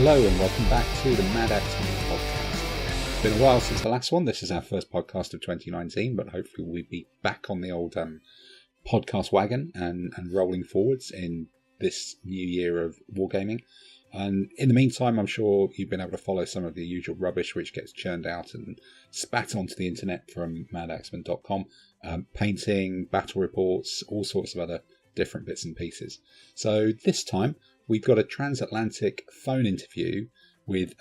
Hello and welcome back to the Madaxeman podcast. It's been a while since the last one. This is our first podcast of 2019, but hopefully we'll be back on the old podcast wagon and rolling forwards in this new year of wargaming. And in the meantime, I'm sure you've been able to follow some of the usual rubbish which gets churned out and spat onto the internet from Madaxeman.com. Painting, battle reports, all sorts of other different bits and pieces. So this time we've got a transatlantic phone interview with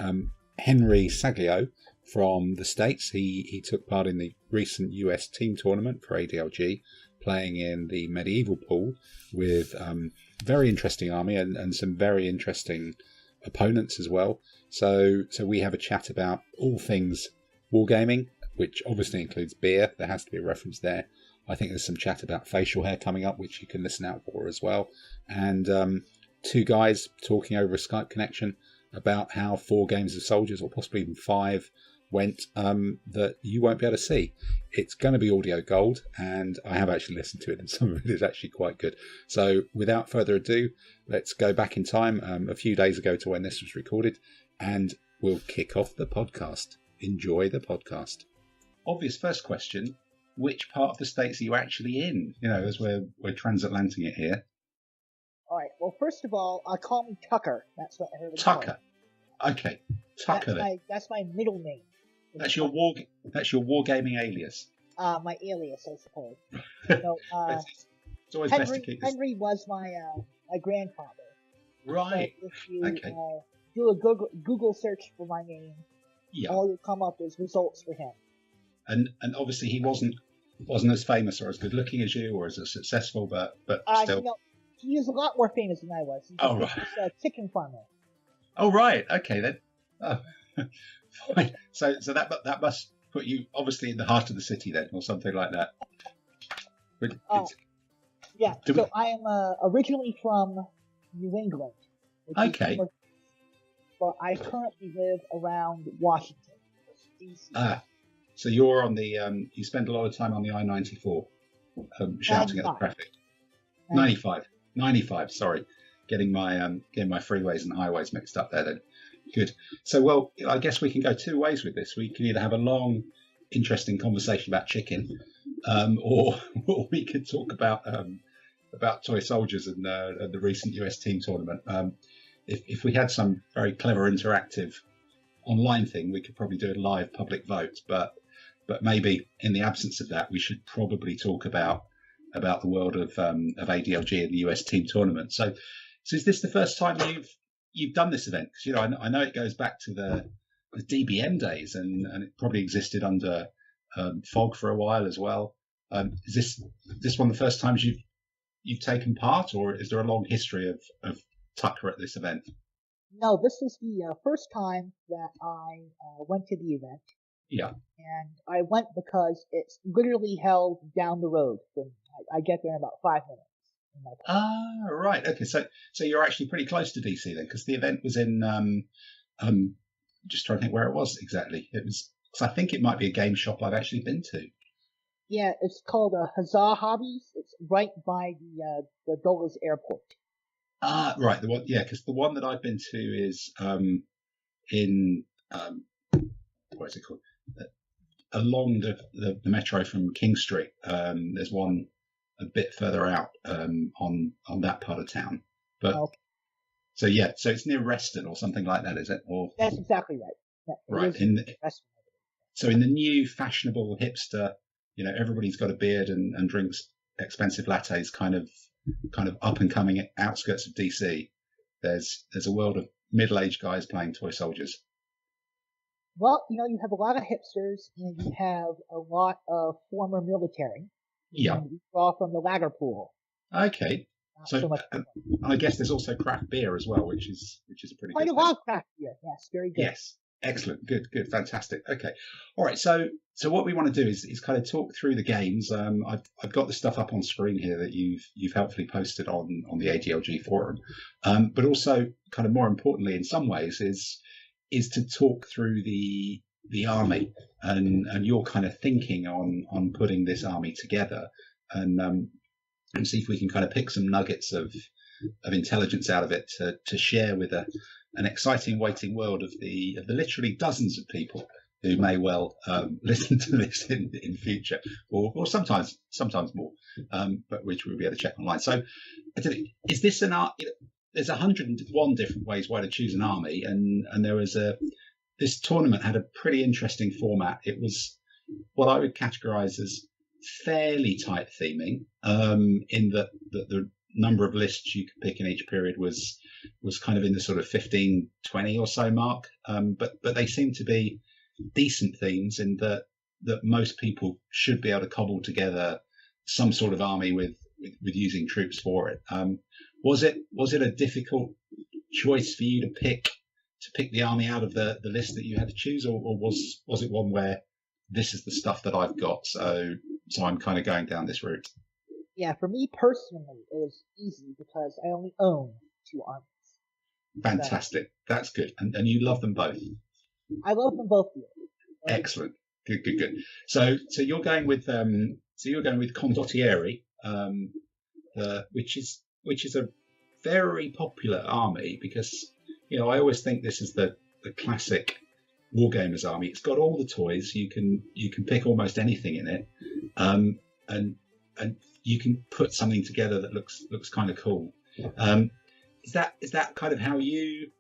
Henry Saglio from the States. He took part in the recent US team tournament for ADLG, playing in the medieval pool with very interesting army and some very interesting opponents as well. So we have a chat about all things wargaming, which obviously includes beer. There has to be a reference there. I think there's some chat about facial hair coming up, which you can listen out for as well. And two guys talking over a Skype connection about how 4 games of soldiers, or possibly even 5, went that you won't be able to see. It's going to be audio gold, and I have actually listened to it, and some of it is actually quite good. So without further ado, let's go back in time a few days ago to when this was recorded, and we'll kick off the podcast. Enjoy the podcast. Obvious first question: which part of the States are you actually in? You know, as we're transatlanting it here. All right. Well, first of all, call me Tucker. That's what everybody Tucker. Okay, Tucker. That's my middle name. That's your wargaming alias. My alias, I suppose. So, it's always best to keep this. Henry was my grandfather. Right. So if you Okay. do a Google search for my name, Yeah. all will come up as results for him. And obviously he wasn't as famous or as good looking as you, or as successful, but still. No, he was a lot more famous than I was. He Oh, was right. a chicken farmer. Oh right. Okay then. Oh. Fine. So that must put you obviously in the heart of the city then, or something like that. But Yeah. So I am originally from New England. Okay. But I currently live around Washington, D.C. So you're on the you spend a lot of time on the I-94, shouting at the traffic. 95. Sorry, getting my freeways and highways mixed up there. Then, good. So, well, I guess we can go 2 ways with this. We can either have a long, interesting conversation about chicken, or we could talk about toy soldiers and the recent US team tournament. If we had some very clever interactive online thing, we could probably do a live public vote. But maybe in the absence of that, we should probably talk about the world of ADLG and the US team tournament. So is this the first time you've done this event? Because, you know, I know it goes back to the DBM days, and it probably existed under FOG for a while as well. Is this one of the first times you've taken part, or is there a long history of Tucker at this event? No, this is the first time that I went to the event. Yeah. And I went because it's literally held down the road from me. I get there in about 5 minutes. Right. Okay. So you're actually pretty close to DC then, because the event was in just trying to think where it was exactly. It was, because I think it might be a game shop I've actually been to. Yeah, it's called Huzzah Hobbies. It's right by the Dulles Airport. Right. The one, yeah, because the one that I've been to is in what is it called? Along the metro from King Street. There's one a bit further out on that part of town. But okay. So it's near Reston or something like that, is it? Or that's exactly right. Yeah, right. So in the new fashionable hipster, you know, everybody's got a beard and drinks expensive lattes, kind of up and coming outskirts of DC. There's a world of middle-aged guys playing toy soldiers. Well, you know, you have a lot of hipsters, and you have a lot of former military. Yeah. You draw from the lager pool. Okay. So I guess there's also craft beer as well, which is a pretty quite good a lot of craft beer. Yes, very good. Yes. Excellent. Good. Fantastic. Okay. All right. So what we want to do is kind of talk through the games. I've got the stuff up on screen here that you've helpfully posted on the ADLG forum. But also, kind of more importantly, in some ways, is to talk through the army and your kind of thinking on putting this army together, and see if we can kind of pick some nuggets of intelligence out of it to share with a an exciting waiting world of the literally dozens of people who may well listen to this in future, or sometimes more, but which we'll be able to check online. So, is this an art? There's 101 different ways why to choose an army, and there was this tournament had a pretty interesting format. It was what I would categorise as fairly tight theming, in that the number of lists you could pick in each period was kind of in the sort of 15, 20 or so mark. But they seem to be decent themes in that most people should be able to cobble together some sort of army with using troops for it. Was it a difficult choice for you to pick the army out of the list that you had to choose, or was it one where this is the stuff that I've got, so I'm kind of going down this route? Yeah, for me personally, it was easy because I only own 2 armies. Fantastic. So, that's good. And you love them both? I love them both. Excellent. Good. So you're going with Condottieri, which is a very popular army, because I always think this is the classic Wargamers army. It's got all the toys. You can pick almost anything in it, and you can put something together that looks kind of cool. Is that kind of how you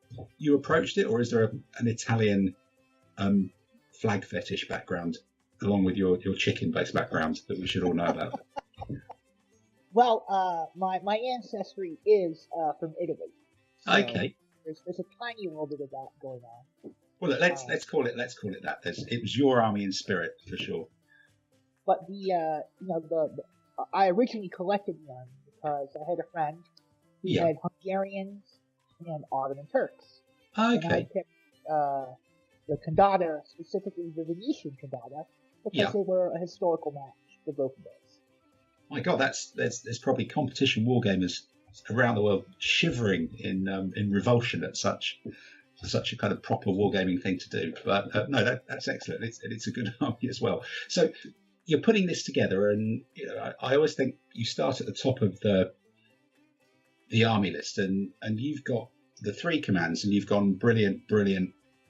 approached it, or is there an Italian flag fetish background along with your chicken-based background that we should all know about? Well, my ancestry is from Italy. So okay. There's a tiny little bit of that going on. Well, let's call it that. It was your army in spirit for sure. But I originally collected one because I had a friend who had Hungarians and Ottoman Turks. Okay. And I picked the Condata, specifically the Venetian Condata, because they were a historical match for both of those. My God, there's probably competition wargamers around the world shivering in revulsion at such a kind of proper wargaming thing to do. But no, that's excellent. It's a good army as well. So you're putting this together, and I always think you start at the top of the army list, and you've got the 3 commands, and you've gone brilliant,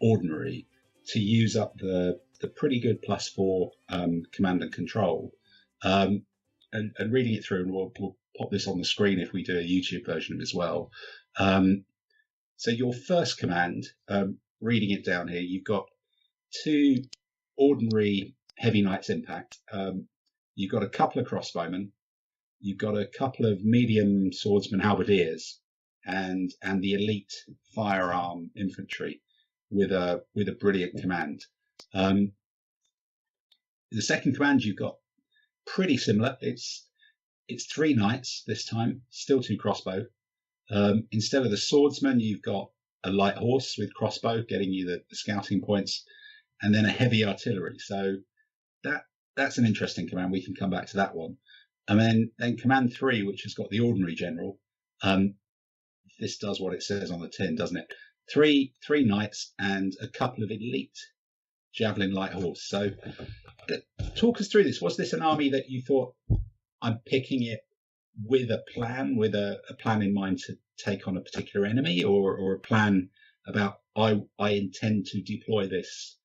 ordinary to use up the pretty good +4 command and control. And reading it through, and we'll pop this on the screen if we do a YouTube version of it as well. So your first command, reading it down here, you've got 2 ordinary heavy knights impact. You've got a couple of crossbowmen. You've got a couple of medium swordsmen halberdiers, and the elite firearm infantry with a brilliant command. The second command you've got pretty similar. It's 3 knights this time, still 2 crossbow. Instead of the swordsman, you've got a light horse with crossbow, getting you the scouting points, and then a heavy artillery. So that's an interesting command. We can come back to that one. And then command 3, which has got the ordinary general. This does what it says on the tin, doesn't it? 3 knights and a couple of elite javelin light horse. So talk us through this. Was this an army that you thought, I'm picking it with a plan in mind to take on a particular enemy, or a plan about I intend to deploy this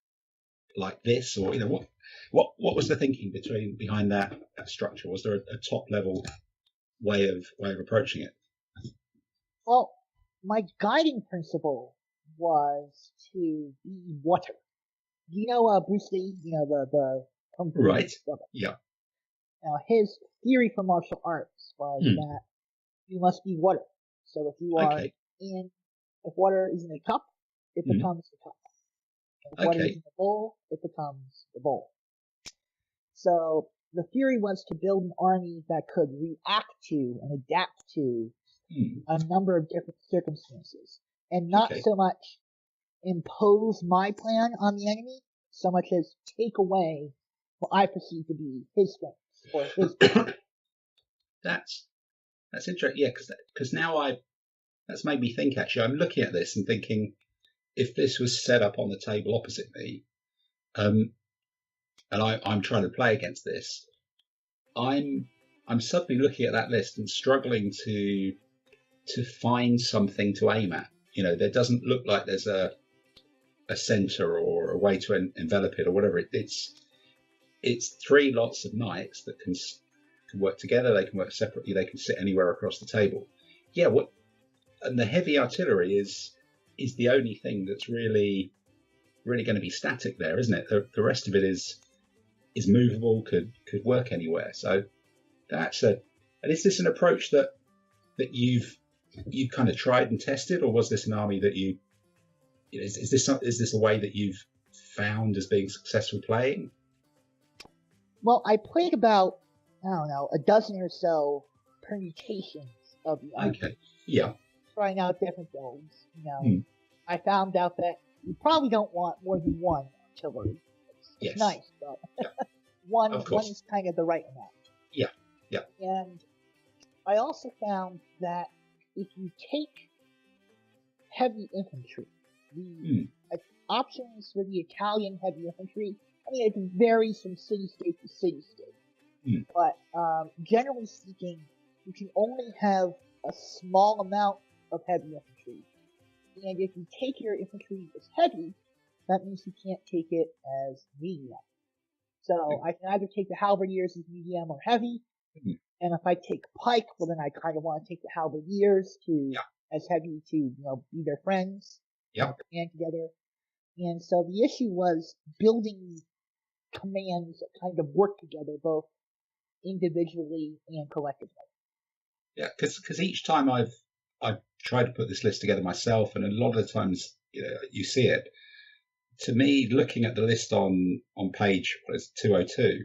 like this, or what was the thinking behind that structure? Was there a top level way of approaching it? Well, my guiding principle was to be water. Bruce Lee, the Kung Fu. Right. Yeah. Now, his theory for martial arts was that you must be water. So if you are if water is in a cup, it becomes the cup. If water is in the bowl, it becomes the bowl. So the theory was to build an army that could react to and adapt to a number of different circumstances, and not so much impose my plan on the enemy, so much as take away what I perceive to be his strengths or his. That's interesting. Yeah, because now that's made me think. Actually, I'm looking at this and thinking, if this was set up on the table opposite me, and I'm trying to play against this, I'm suddenly looking at that list and struggling to find something to aim at. There doesn't look like there's a center or a way to envelop it or whatever. It's 3 lots of knights that can work together. They can work separately. They can sit anywhere across the table. Yeah. And the heavy artillery is the only thing that's really going to be static there, isn't it? The rest of it is movable, could work anywhere. So and is this an approach that you've kind of tried and tested, or was this an army that is this a way that you've found as being successful playing? Well, I played about, I don't know, a dozen or so permutations of the army. Okay. Yeah. Trying out different builds. I found out that you probably don't want more than one artillery. It's nice, but one is kind of the right amount. Yeah. Yeah. And I also found that if you take heavy infantry, the options for the Italian heavy infantry, I mean, it varies from city-state to city-state. But generally speaking, you can only have a small amount of heavy infantry. And if you take your infantry as heavy, that means you can't take it as medium. So I can either take the halberdiers as medium or heavy, and if I take pike, well then I kind of want to take the halberdiers as heavy to be their friends, band together. And so the issue was building commands that kind of work together both individually and collectively. Yeah, because each time I've tried to put this list together myself, and a lot of the times you see it. To me, looking at the list on page 202,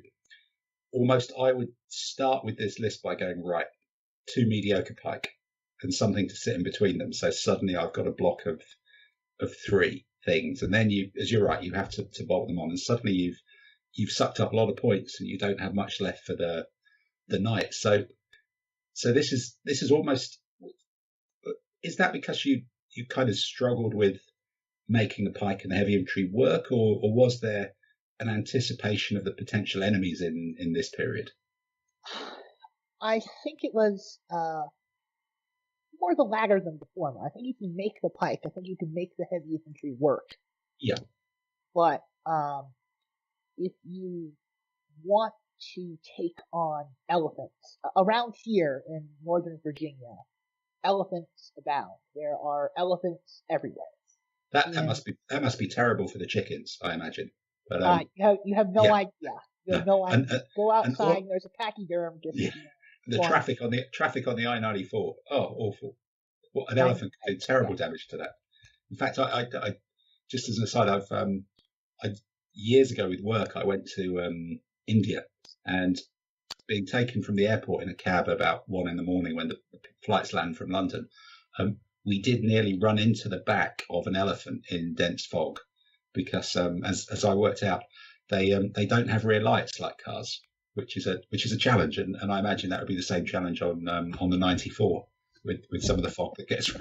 almost I would start with this list by going, right, 2 mediocre pike and something to sit in between them. So suddenly I've got a block of 3 things, and then you're right, you have to bolt them on, and suddenly you've sucked up a lot of points, and you don't have much left for the knights. So this is almost. Is that because you kind of struggled with making the pike and the heavy infantry work, or was there an anticipation of the potential enemies in this period? I think it was more the latter than the former. I think you can make the pike. I think you can make the heavy infantry work. Yeah. But if you want to take on elephants around here in Northern Virginia, elephants abound. There are elephants everywhere. That must be terrible for the chickens, I imagine. But you have no idea. You have no idea. Go outside and there's a pachyderm just. The traffic on the I-94. Oh, awful! What an elephant could do terrible damage to that. In fact, I just as an aside, I years ago with work, I went to India, and being taken from the airport in a cab about 1 a.m. when the flights land from London, we did nearly run into the back of an elephant in dense fog, because as I worked out, they don't have rear lights like cars, which is a challenge, and I imagine that would be the same challenge on the 94 with some of the fog that gets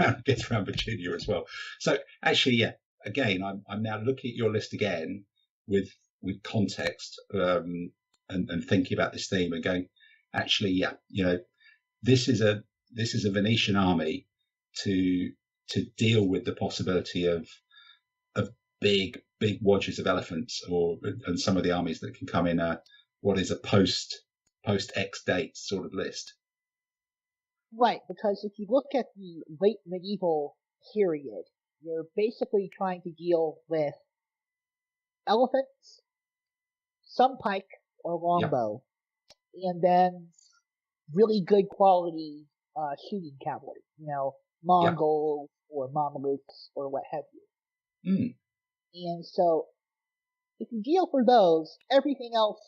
around Virginia as well. So actually, yeah, again, I'm now looking at your list again with context, and thinking about this theme and going, actually, yeah, this is a Venetian army to deal with the possibility of big watches of elephants, and some of the armies that can come in what is a post X date sort of list. Right, because if you look at the late medieval period, you're basically trying to deal with elephants, some pike or longbow, and then really good quality shooting cavalry, Mongols or Mamelukes or what have you. And so if you deal for those, everything else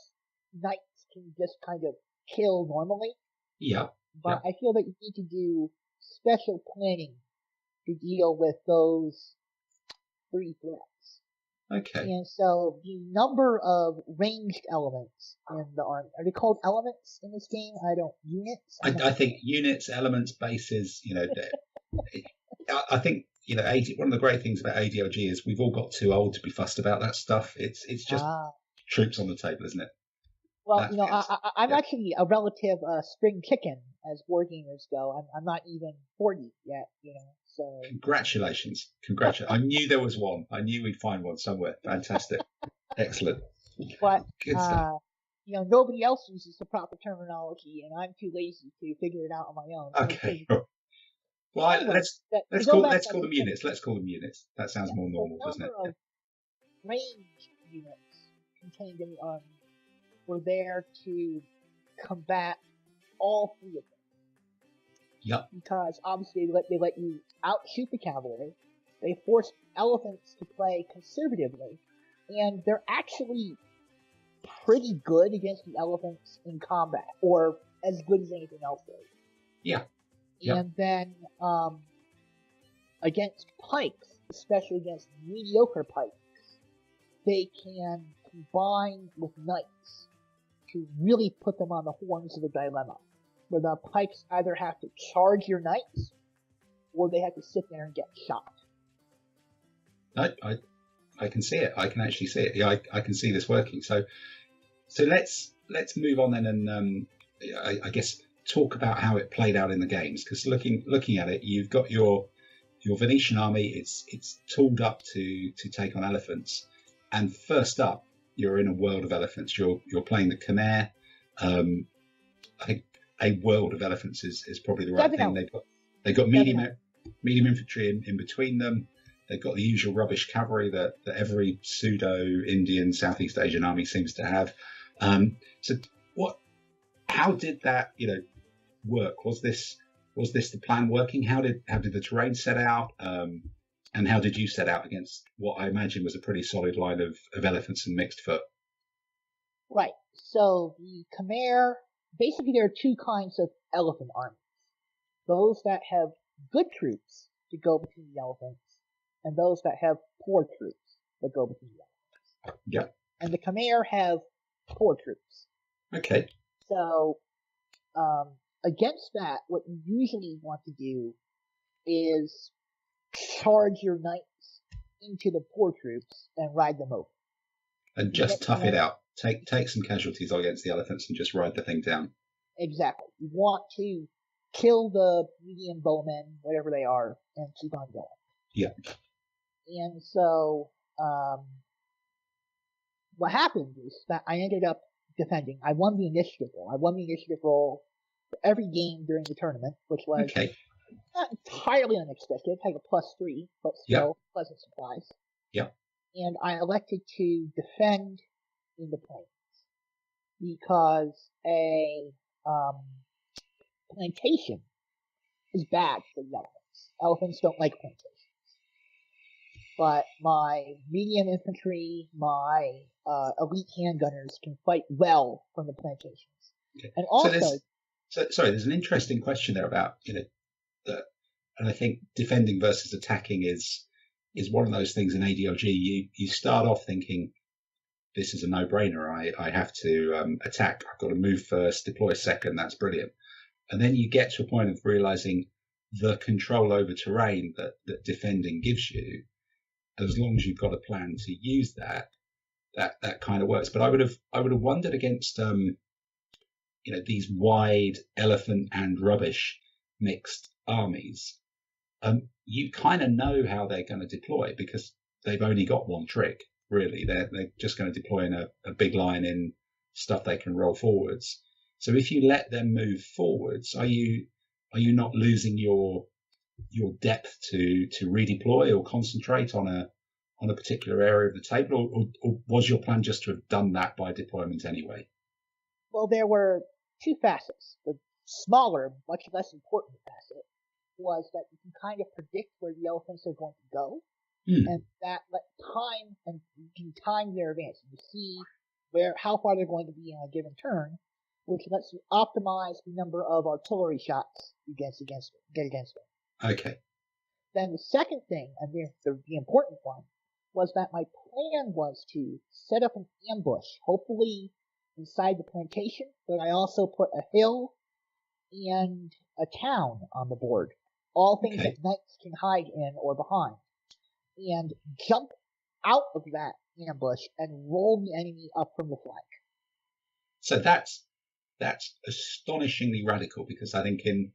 knights can just kind of kill normally. Yeah. But I feel that you need to do special planning to deal with those 3 threats. Okay. And so the number of ranged elements in the army, are they called elements in this game? Units? I think units, elements, bases, I think, one of the great things about ADLG is we've all got too old to be fussed about that stuff. It's just troops on the table, isn't it? Well, I'm actually a relative spring chicken as war gamers go. I'm not even 40 yet, So congratulations. I knew there was one. I knew we'd find one somewhere. Fantastic. Excellent. But, Good stuff. nobody else uses the proper terminology, and I'm too lazy to figure it out on my own. Okay. Well, anyway, let's call them units. Let's call them units. That sounds more normal, doesn't it? The number of range units contained in the army were there to combat all three of them. Yep. Because obviously they let you outshoot the cavalry. They force elephants to play conservatively, and they're actually pretty good against the elephants in combat, or as good as anything else is. Yeah. And then against pikes, especially against mediocre pikes, they can combine with knights to really put them on the horns of a dilemma, where the pikes either have to charge your knights, or they have to sit there and get shot. I can see it. I can actually see it. Yeah, I can see this working. So let's move on then, and I guess talk about how it played out in the games. Because looking at it, you've got your Venetian army. It's tooled up to take on elephants, and first up, you're in a world of elephants. You're playing the Khmer. I think a world of elephants is probably the right thing. They've got medium infantry in between them. They've got the usual rubbish cavalry that every pseudo-Indian Southeast Asian army seems to have. How did that work? Was this the plan working? How did the terrain set out? And how did you set out against what I imagine was a pretty solid line of elephants and mixed foot? Right. So the Khmer, basically there are two kinds of elephant armies. Those that have good troops to go between the elephants, and those that have poor troops that go between the elephants. Yeah. And the Khmer have poor troops. Okay. So, against that, what you usually want to do is charge your knights into the poor troops and ride them over. And just tough it out. Take some casualties against the elephants and just ride the thing down. Exactly. You want to kill the medium bowmen, whatever they are, and keep on going. Yeah. And so, what happened is that I ended up defending. I won the initiative roll. I won the initiative roll for every game during the tournament, which was not entirely unexpected. Had a +3, but still pleasant surprise. Yeah. And I elected to defend in the plains because a plantation is bad for the elephants. Elephants don't like plantations. But my medium infantry, my elite handgunners can fight well from the plantations. Okay. And also, there's an interesting question there about and I think defending versus attacking is one of those things in ADLG. You start off thinking this is a no-brainer. I have to attack. I've got to move first, deploy second. That's brilliant. And then you get to a point of realizing the control over terrain that defending gives you. As long as you've got a plan to use that kind of works. But I would have wondered against these wide elephant and rubbish mixed armies. You kind of know how they're going to deploy because they've only got one trick. Really, they're just going to deploy in a big line in stuff they can roll forwards. So if you let them move forwards, are you not losing your depth to redeploy or concentrate on a particular area of the table, or was your plan just to have done that by deployment anyway? Well, there were two facets. The smaller, much less important facet was that you can kind of predict where the elephants are going to go, and that let time, and you can time their advance. You see how far they're going to be in a given turn, which lets you optimize the number of artillery shots you get against them. Okay. Then the second thing, and the important one, was that my plan was to set up an ambush, hopefully inside the plantation, but I also put a hill and a town on the board. All things that knights can hide in or behind. And jump out of that ambush and roll the enemy up from the flank. So that's astonishingly radical, because I think in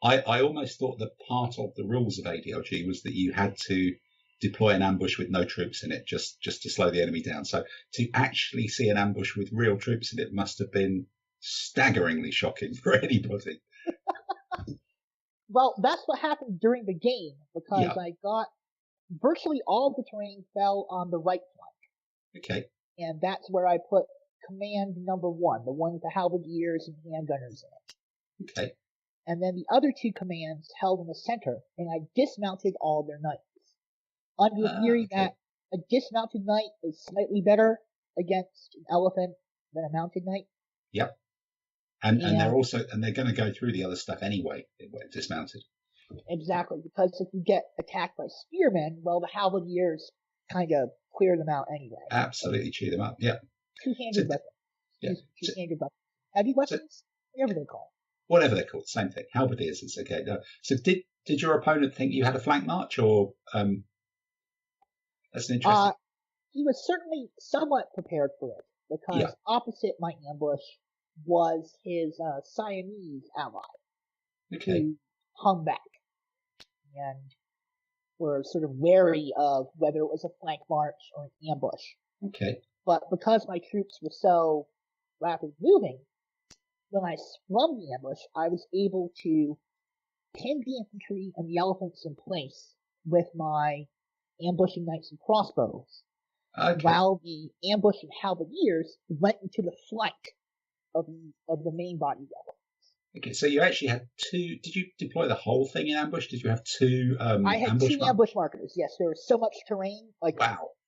I almost thought that part of the rules of ADLG was that you had to deploy an ambush with no troops in it, just to slow the enemy down. So to actually see an ambush with real troops in it must have been staggeringly shocking for anybody. Well, that's what happened during the game, because I got virtually all the terrain fell on the right flank. Okay. And that's where I put command number 1, the one with the halberdiers and handgunners in it. Okay. And then the other 2 commands held in the center, and I dismounted all their knights. Under the theory that a dismounted knight is slightly better against an elephant than a mounted knight. Yep. And they're going to go through the other stuff anyway when dismounted. Exactly, because if you get attacked by spearmen, well, the halberdiers kind of clear them out anyway. Absolutely chew them up. Yeah. Two-handed weapons. Yeah. Two-handed weapons. Heavy weapons, whatever they're called. Whatever they're called, same thing. Halberdiers, it's okay. So did your opponent think you had a flank march, or that's an interesting. He was certainly somewhat prepared for it, because opposite my ambush was his Siamese ally, who hung back and were sort of wary of whether it was a flank march or an ambush. Okay. But because my troops were so rapidly moving, when I sprung the ambush, I was able to pin the infantry and the elephants in place with my ambushing knights and crossbows, while the ambushing halberdiers went into the flank of the main body of elephants. Okay, so you actually had 2. Did you deploy the whole thing in ambush? Did you have 2 I had ambush 2 ambush markers, yes. There was so much terrain, like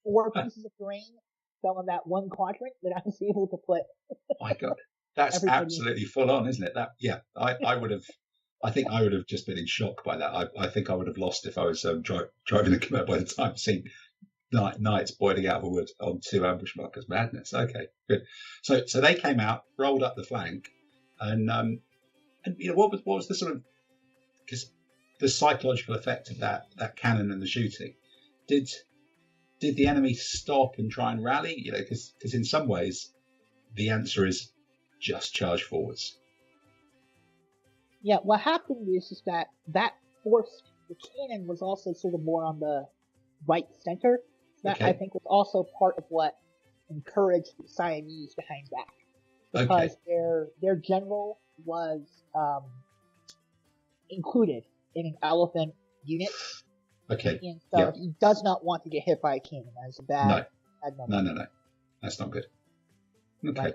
4 pieces of terrain fell in that one quadrant that I was able to put. My God, that's absolutely full on, isn't it? I would have. I think I would have just been in shock by that. I think I would have lost if I was driving the command by the time I've seen knights boiling out of a wood on 2 ambush markers. Madness. Okay, good. So they came out, rolled up the flank, and what was the sort of, because the psychological effect of that cannon and the shooting? Did the enemy stop and try and rally? Because in some ways the answer is just charge forwards. Yeah, what happened is that forced, the cannon was also sort of more on the right center. That I think was also part of what encouraged the Siamese to hang back, because their general was included in an elephant unit. Okay. And so he does not want to get hit by a cannon. That's a bad moment. No. That's not good. Okay. Right.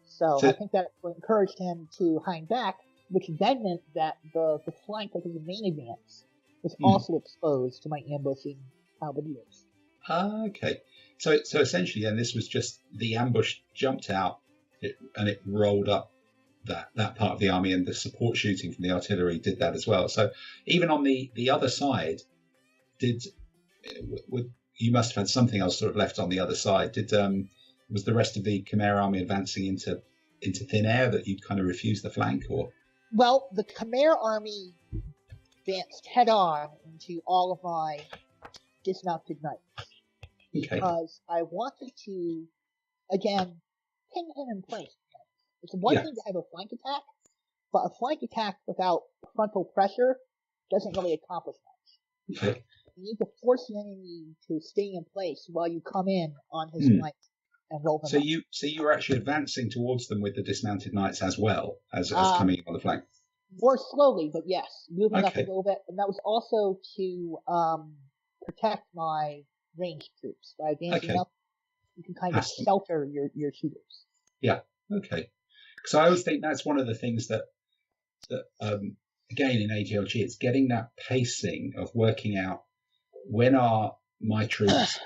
So I think that encouraged him to hang back, which then meant that the flank of his main advance was also exposed to my ambushing halberdiers. Okay. So essentially then this was just the ambush jumped out and it rolled up that part of the army, and the support shooting from the artillery did that as well. So even on the other side, you must have had something else sort of left on the other side. Was the rest of the Khmer army advancing into thin air that you'd kind of refused the flank, or? Well, the Khmer army advanced head on into all of my dismounted knights. Because I wanted to, again, pin him in place. It's one thing to have a flank attack, but a flank attack without frontal pressure doesn't really accomplish much. Okay. You need to force the enemy to stay in place while you come in on his flank and roll them up. So you were actually advancing towards them with the dismounted knights as well as coming on the flank? More slowly, but yes, moving up a little bit. And that was also to protect my ranged troops. By advancing up, you can kind of shelter your shooters. Yeah, okay. So I always think that's one of the things that again in AGLG, it's getting that pacing of working out when are my troops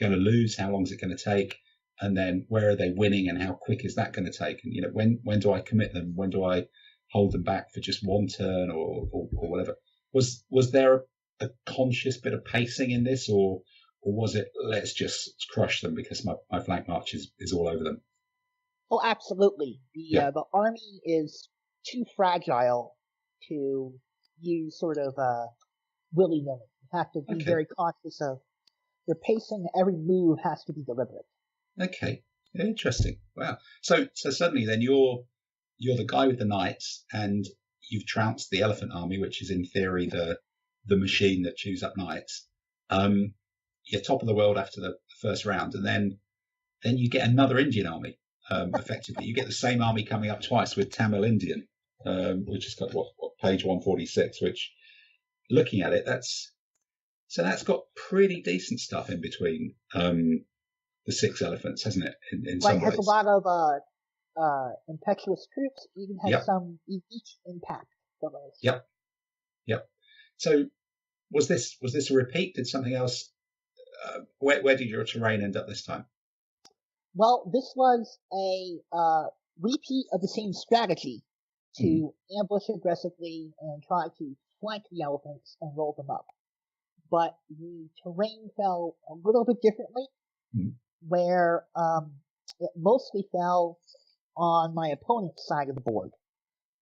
going to lose, how long is it going to take, and then where are they winning and how quick is that going to take, and when do I commit them, when do I hold them back for just one turn or whatever. Was there a conscious bit of pacing in this, or was it let's just crush them because my flank march is all over them? Oh, absolutely. The army is too fragile to use sort of willy-nilly. You have to be very conscious of your pacing. Every move has to be deliberate. Okay, interesting. Wow. So suddenly then you're the guy with the knights, and you've trounced the elephant army, which is in theory the machine that chews up knights. You're top of the world after the first round, and then you get another Indian army. Effectively, you get the same army coming up twice with Tamil Indian, which is got what page 146. Which, looking at it, that's got pretty decent stuff in between the 6 elephants, hasn't it? In some ways, it has a lot of impetuous troops. Even has some each impact. Yep. So, was this a repeat? Did something else? Where did your terrain end up this time? Well, this was a repeat of the same strategy to ambush aggressively and try to flank the elephants and roll them up. But the terrain fell a little bit differently, where it mostly fell on my opponent's side of the board.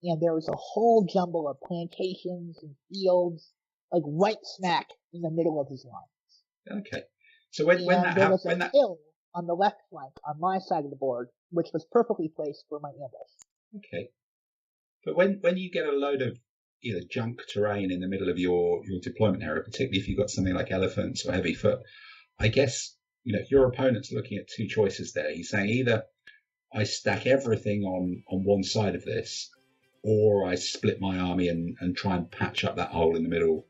And there was a whole jumble of plantations and fields, like right smack in the middle of his lines. Okay. So when that hill on the left flank on my side of the board, which was perfectly placed for my ambush. Okay. But when you get a load of either junk terrain in the middle of your deployment area, particularly if you've got something like elephants or heavy foot, I guess, your opponent's looking at 2 choices there. He's saying either I stack everything on one side of this, or I split my army and try and patch up that hole in the middle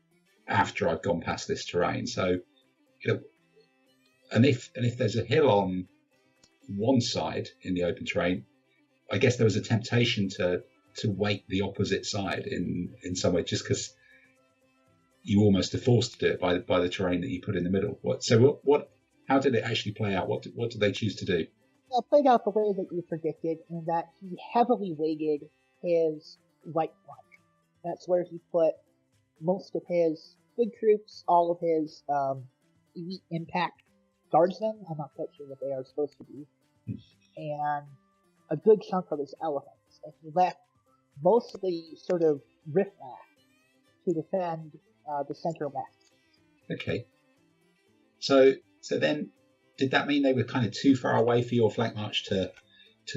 after I've gone past this terrain. So, and if there's a hill on one side in the open terrain, I guess there was a temptation to weight the opposite side in some way, just because you almost are forced to do it by the terrain that you put in the middle. How did it actually play out? What did they choose to do? It played out the way that you predicted, in that he heavily weighted his right flank. That's where he put most of his good troops, all of his elite impact guardsmen. I'm not quite sure what they are supposed to be, and a good chunk of his elephants. And he left mostly sort of riffraff to defend the center left. Okay. So then, did that mean they were kind of too far away for your flank march to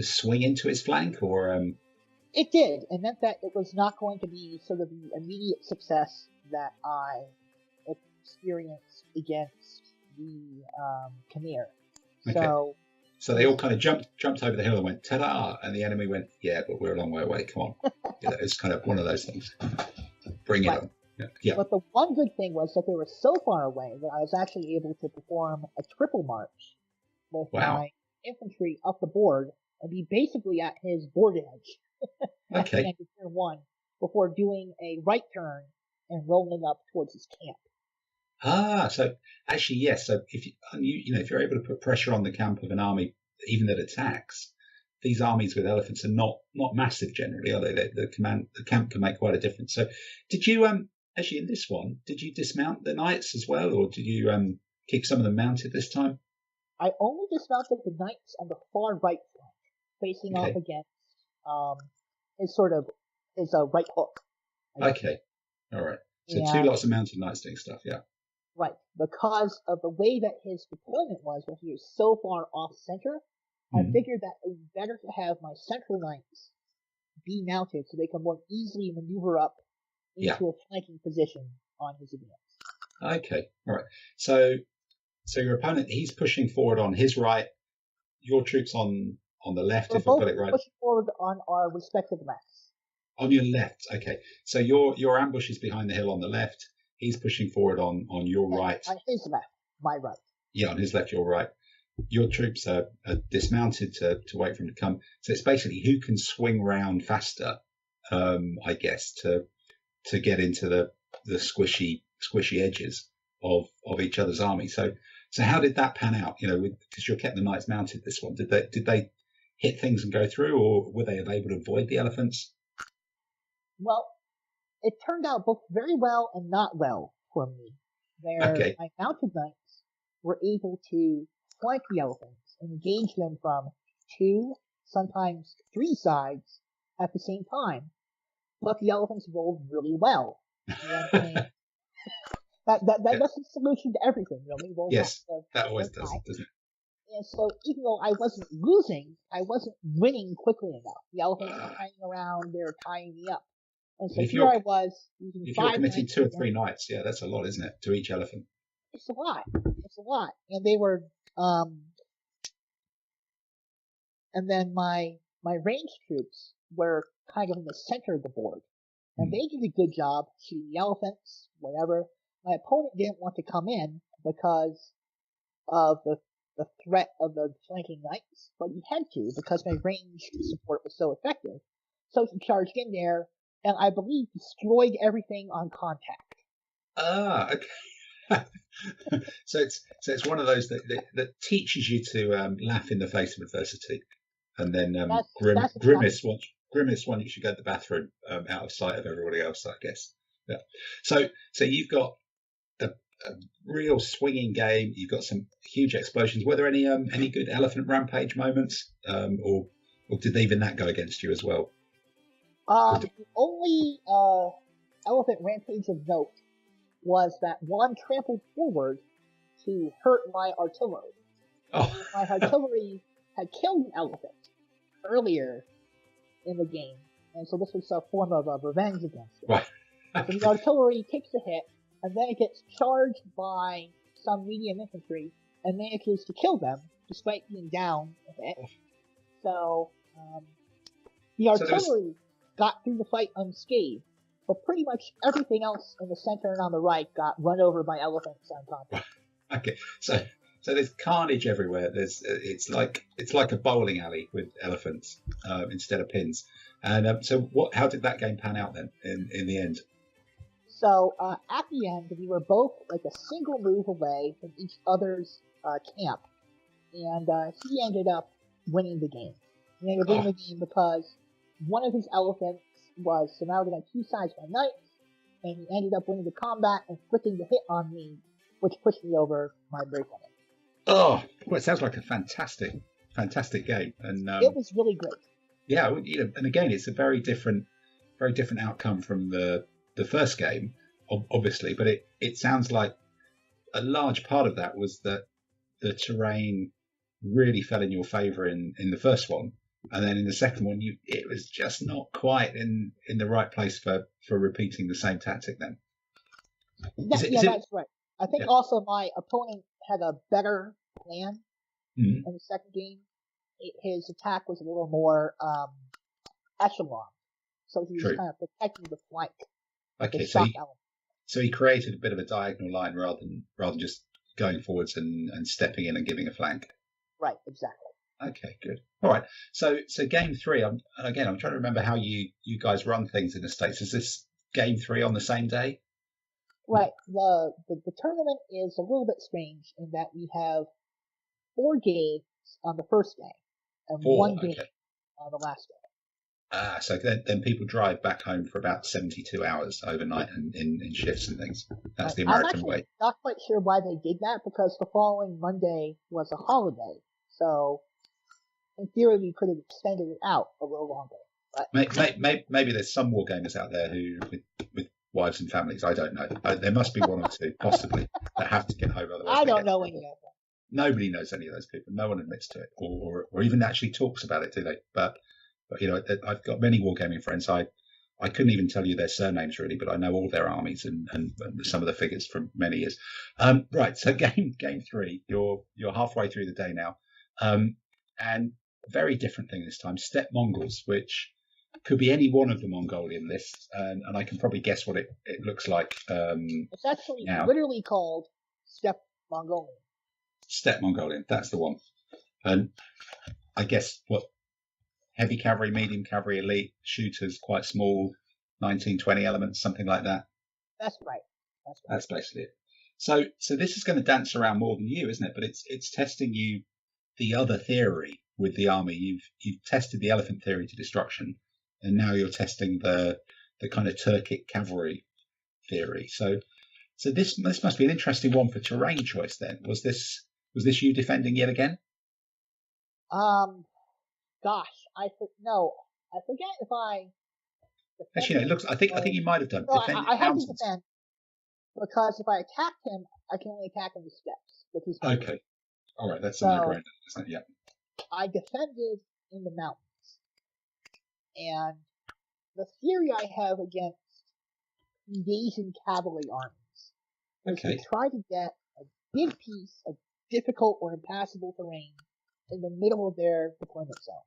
swing into his flank, or? It did. It meant that it was not going to be sort of the immediate success that I experienced against the Khmer. Okay. So they all kind of jumped over the hill and went, ta-da! And the enemy went, yeah, but we're a long way away, come on. It's kind of one of those things. Bring it on. Yeah. But the one good thing was that they were so far away that I was actually able to perform a triple march with my infantry up the board and be basically at his board edge at the end of turn 1 before doing a right turn and rolling up towards his camp. So actually, yes. So if you're able to put pressure on the camp of an army, even that attacks, these armies with elephants are not massive generally, are they? The camp can make quite a difference. So, did you actually in this one, did you dismount the knights as well, or did you keep some of them mounted this time? I only dismounted the knights on the far right flank, facing off against his right hook. Okay, all right. So 2 lots of mounted knights doing stuff, yeah. Right, because of the way that his deployment was, when he was so far off center, I figured that it would be better to have my central knights be mounted so they can more easily maneuver up into a flanking position on his advance. Okay, all right. So your opponent, he's pushing forward on his right, your troops on the left, if I've got it right. Pushing forward on our respective lefts. On your left, okay. So your ambush is behind the hill on the left. He's pushing forward on your right. On his left, my right. Yeah, on his left, your right. Your troops are dismounted to wait for him to come. So it's basically who can swing round faster, I guess, to get into the squishy edges of each other's army. So how did that pan out? Because you kept the knights mounted this one. Did they hit things and go through, or were they able to avoid the elephants? Well, it turned out both very well and not well for me. Where my mounted knights were able to flank the elephants and engage them from 2, sometimes 3 sides at the same time. But the elephants rolled really well. That's the solution to everything, really. Yes, that always does it, doesn't it? And so, even though I wasn't losing, I wasn't winning quickly enough. The elephants were hanging around, they were tying me up. And so here I was using if 5 you're committing nights 2 or 3 nights, yeah, that's a lot, isn't it, to each elephant? It's a lot. It's a lot. And they were, and then my range troops were kind of in the center of the board. And they did a good job shooting the elephants, whatever. My opponent didn't want to come in because of the threat of the flanking knights, but he had to because my range support was so effective. So he charged in there, and I believe destroyed everything on contact. Ah, okay. So it's one of those that teaches you to laugh in the face of adversity, and then grimace once you should go to the bathroom, out of sight of everybody else, I guess. Yeah. So you've got a real swinging game. You've got some huge explosions. Were there any good elephant rampage moments, or did even that go against you as well? The only elephant rampage of note was that one trampled forward to hurt my artillery. Oh. My artillery had killed an elephant earlier in the game, and so this was a form of revenge against it. Right. So the artillery takes a hit, and then it gets charged by some medium infantry, and manages to kill them, despite being down a bit. So, the artillery got through the fight unscathed, but pretty much everything else in the center and on the right got run over by elephants on top. Okay, so there's carnage everywhere. It's like a bowling alley with elephants instead of pins. And so how did that game pan out then in the end? So at the end, we were both like a single move away from each other's camp, and he ended up winning the game. He ended up winning the game because one of his elephants was surrounded on 2 sides by knights, and he ended up winning the combat and flicking the hit on me, which pushed me over my break limit. Oh, well, it sounds like a fantastic game, and it was really great. Yeah, and again, it's a very different outcome from the first game, obviously, but it sounds like a large part of that was that the terrain really fell in your favour in the first one, and then in the second one, it was just not quite in the right place for repeating the same tactic. Then, that's right. I think also my opponent had a better plan in the second game. His attack was a little more echelon, so he was kind of protecting the flank. Okay, so he created a bit of a diagonal line rather than just going forwards and stepping in and giving a flank. Right, exactly. Okay, good. All right. So game 3. I'm trying to remember how you guys run things in the States. Is this game 3 on the same day? Right. The tournament is a little bit strange in that we have 4 games on the first day and 1 game on the last day. So then people drive back home for about 72 hours overnight and in shifts and things. That's the American way. I'm not quite sure why they did that, because the following Monday was a holiday. So, in theory, we could have extended it out a little longer. But maybe there's some war gamers out there who, with wives and families, I don't know. There must be 1 or 2, possibly, that have to get home. Otherwise, I don't know any of them. Nobody knows any of those people. No one admits to it, or even actually talks about it, do they? But I've got many wargaming friends. I couldn't even tell you their surnames really, but I know all their armies and some of the figures from many years. Right, so game 3, you're halfway through the day now, and very different thing this time. Steppe Mongols, which could be any one of the Mongolian lists, and I can probably guess what it looks like. It's actually literally called Steppe Mongolian. Steppe Mongolian, that's the one. And I guess what. Heavy cavalry, medium cavalry, elite, shooters, quite small, 19-20 elements, something like that. That's right. That's basically it. So this is going to dance around more than you, isn't it? But it's testing you, the other theory with the army. You've tested the elephant theory to destruction, and now you're testing the kind of Turkic cavalry theory. So this must be an interesting one for terrain choice. Then was this you defending yet again? Gosh, I forget if I. Actually, no, it looks. I think you might have done. No, I had to defend, because if I attack him, I can only attack him with steps, which is okay. All right, that's a no-brainer, isn't it? Yeah. I defended in the mountains, and the theory I have against invasion cavalry armies is to try to get a big piece of difficult or impassable terrain in the middle of their deployment zone,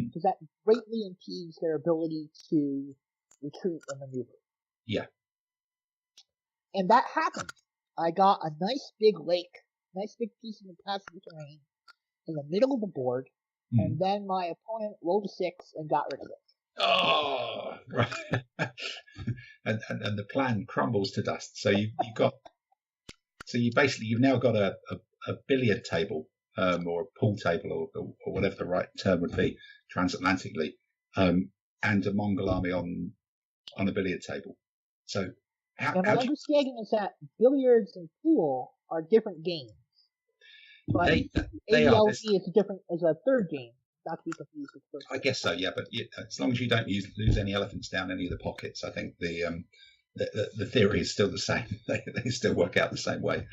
because that greatly impedes their ability to retreat and maneuver. Yeah. And that happened. I got a nice big lake, nice big piece of impassable terrain in the middle of the board, and then my opponent rolled a 6 and got rid of it. Oh, right. and the plan crumbles to dust. So you've now got a billiard table, or a pool table, or whatever the right term would be, transatlantically, and a Mongol army on a billiard table. So my understanding is that billiards and pool are different games. But ADLG is a third game, not to be confused with the first. I guess so, yeah. But as long as you don't lose any elephants down any of the pockets, I think the theory is still the same. They still work out the same way.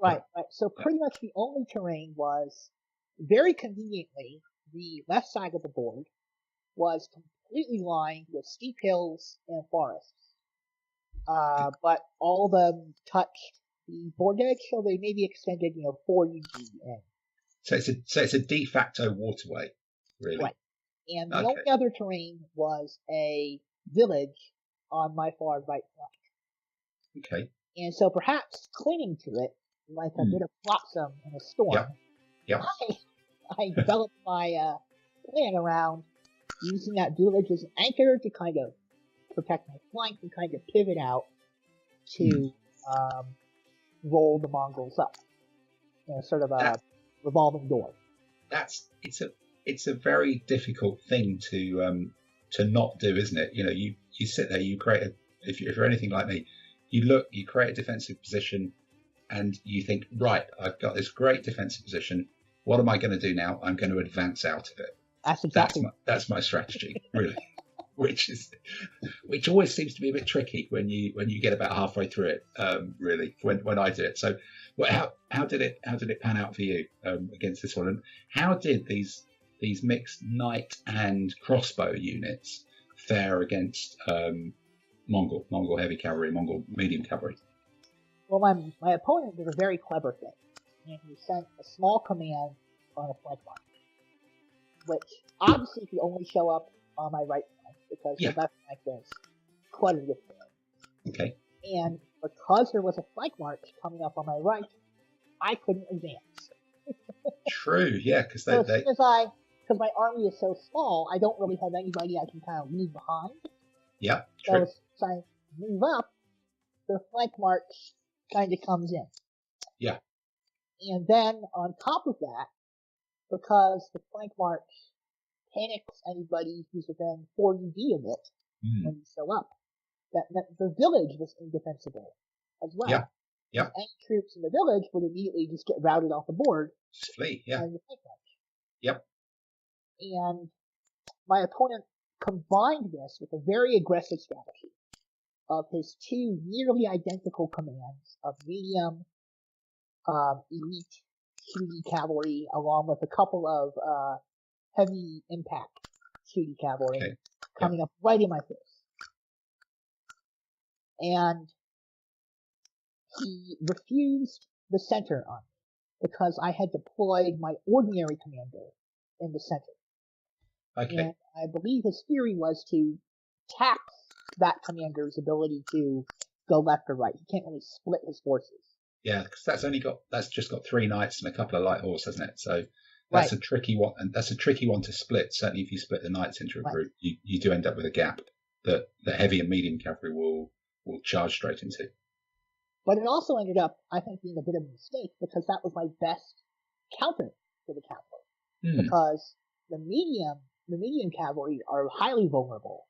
Right. So pretty much the only terrain was, very conveniently, the left side of the board was completely lined with steep hills and forests. But all of them touched the board edge, so they maybe extended, 4 UG in. So it's a de facto waterway, really. Right. And the only other terrain was a village on my far right flank. Okay. And so perhaps clinging to it, like a bit of flotsam in a storm, I developed my plan around using that village as an anchor to kind of protect my flank and kind of pivot out to roll the Mongols up. Sort of a revolving door. It's a very difficult thing to not do, isn't it? You sit there, you create if you're anything like me, you create a defensive position, and you think, right, I've got this great defensive position. What am I going to do now? I'm going to advance out of it. That's my strategy, really. which always seems to be a bit tricky when you get about halfway through it. Really, when I do it. So, how did it pan out for you against this one? And how did these mixed knight and crossbow units fare against Mongol heavy cavalry, Mongol medium cavalry? Well, my opponent did a very clever thing, and he sent a small command on a flank march, which obviously could only show up on my right flank, because the left flank was cluttered with terrain. Okay. And because there was a flank march coming up on my right, I couldn't advance. True, yeah, because because my army is so small, I don't really have anybody I can kind of leave behind. Yeah, true. So as I move up, the flank march kind of comes in. Yeah. And then on top of that, because the flank march panics anybody who's within 4 UD of it when you show up, that the village was indefensible as well. Yeah. Yeah. Any troops in the village would immediately just get routed off the board. Just flee, yeah. And the flank march. Yep. And my opponent combined this with a very aggressive strategy of his 2 nearly identical commands of medium, elite, shooty cavalry, along with a couple of heavy impact shooty cavalry coming up right in my face. And he refused the center on me because I had deployed my ordinary commander in the center. Okay. And I believe his theory was to tax that commander's ability to go left or right. He can't really split his forces. Yeah, because that's just got 3 knights and a couple of light horse, hasn't it? So that's a tricky one, and that's a tricky one to split. Certainly, if you split the knights into a group, you do end up with a gap that the heavy and medium cavalry will charge straight into. But it also ended up, I think, being a bit of a mistake, because that was my best counter to the cavalry. Because the medium cavalry are highly vulnerable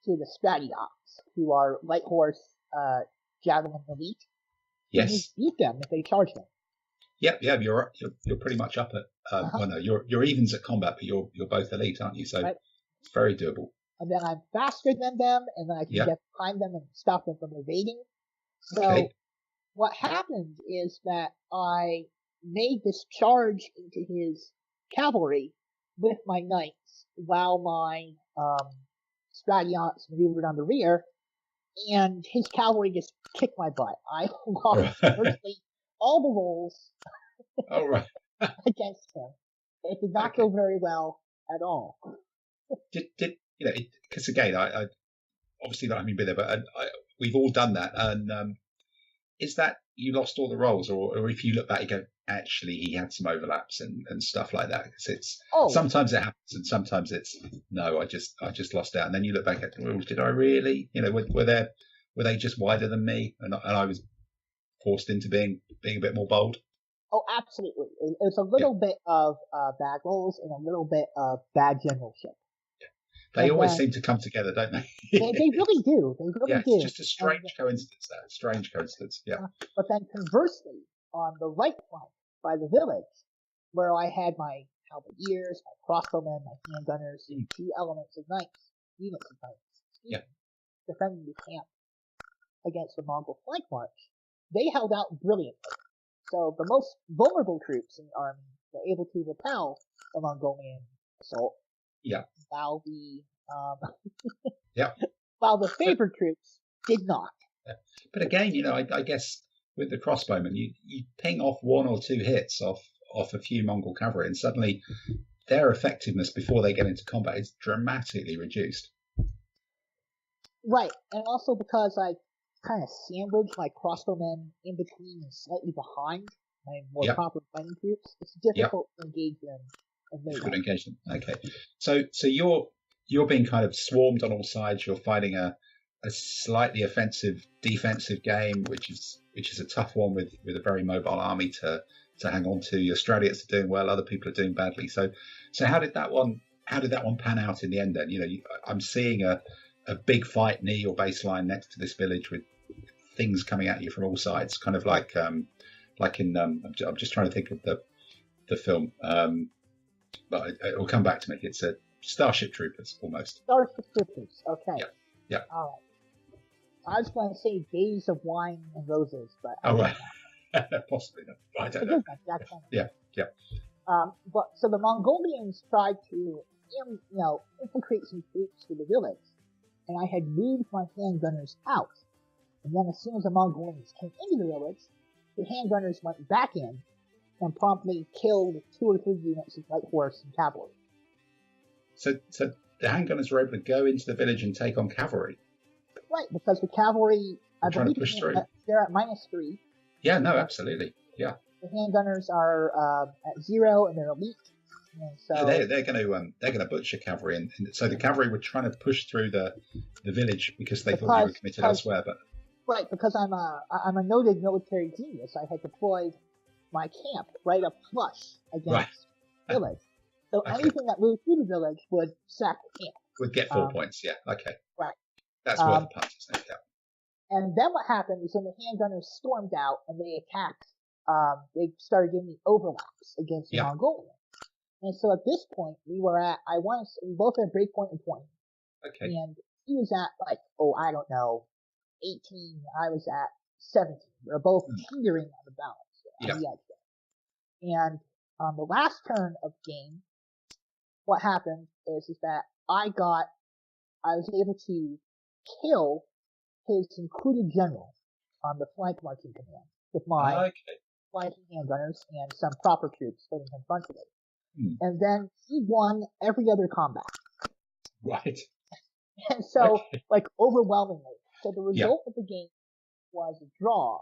to the Stratiots, who are light horse, javelin elite. Yes. You just beat them if they charge them. Yep, yeah, you're pretty much up at well, no, you're evens at combat, but you're both elite, aren't you? So it's very doable. And then I'm faster than them, and then I can get behind them and stop them from evading. So what happened is that I made this charge into his cavalry with my knights, while my Stradions maneuvered on the rear, and his cavalry just kicked my butt. I lost virtually all the rolls against him. It did not go very well at all. Did because again, I obviously not having been there, but we've all done that. And is that you lost all the roles, or if you look back, you go, actually, he had some overlaps and stuff like that? Because it's sometimes it happens, and sometimes it's no, I just lost out. And then you look back at, well, did I really? Were they just wider than me, and I was forced into being a bit more bold? Oh, absolutely. It's a little bit of bad roles and a little bit of bad generalship. They always seem to come together, don't they? They really do. They really do. It's just a strange coincidence. That strange coincidence. Yeah. But then conversely, on the right flank by the village, where I had my halberdiers, my crossbowmen, my handgunners, and 2 units of knights, defending the camp against the Mongol flank march, they held out brilliantly. So the most vulnerable troops in the army were able to repel the Mongolian assault. Yeah. While the favored troops did not. Yeah. But again, I guess with the crossbowmen, you ping off 1 or 2 hits off a few Mongol cavalry, and suddenly their effectiveness before they get into combat is dramatically reduced. Right, and also because I kind of sandwich my crossbowmen in between and slightly behind my more proper fighting troops, it's difficult to engage them. Good engagement. Okay, so you're being kind of swarmed on all sides. You're fighting a slightly offensive defensive game, which is a tough one with a very mobile army to hang on to. Your Stradians are doing well, other people are doing badly. So how did that one pan out in the end? Then I'm seeing a big fight near your baseline next to this village with things coming at you from all sides, kind of like in I'm just trying to think of the film. But it will come back to me. It's a Starship Troopers, almost. Starship Troopers, okay. Yeah. All right. I was going to say Days of Wine and Roses, but... Oh, right. Possibly not. I don't know. Yeah. But so the Mongolians tried to, infiltrate some troops to the village, and I had moved my handgunners out. And then as soon as the Mongolians came into the village, the handgunners went back in and promptly killed 2 or 3 units of light horse and cavalry. So the handgunners were able to go into the village and take on cavalry? Right, because the cavalry, I believe they're at -3. Yeah, no, absolutely. Yeah. The handgunners are at 0 and they're elite. And so they're going to butcher cavalry, and so the cavalry were trying to push through the village because they thought they were committed elsewhere. But right, because I'm a noted military genius. I had deployed my camp right up flush against the village. So anything that moved through the village would sack the camp. Would get 4 points, yeah. Okay. Right. That's worth a punch, isn't it? Yeah. And then what happened is when the handgunners stormed out and they attacked, they started getting the overlaps against the Mongolians. And so at this point, we both had breakpoint and 20. Okay. And he was at 18. I was at 17. We were both teetering on the balance. And on the last turn of the game, what happened is that I was able to kill his included general on the flank marching command with my flanking handgunners and some proper troops fighting in front of it. And then he won every other combat. Right. And so, overwhelmingly. So the result of the game was a draw,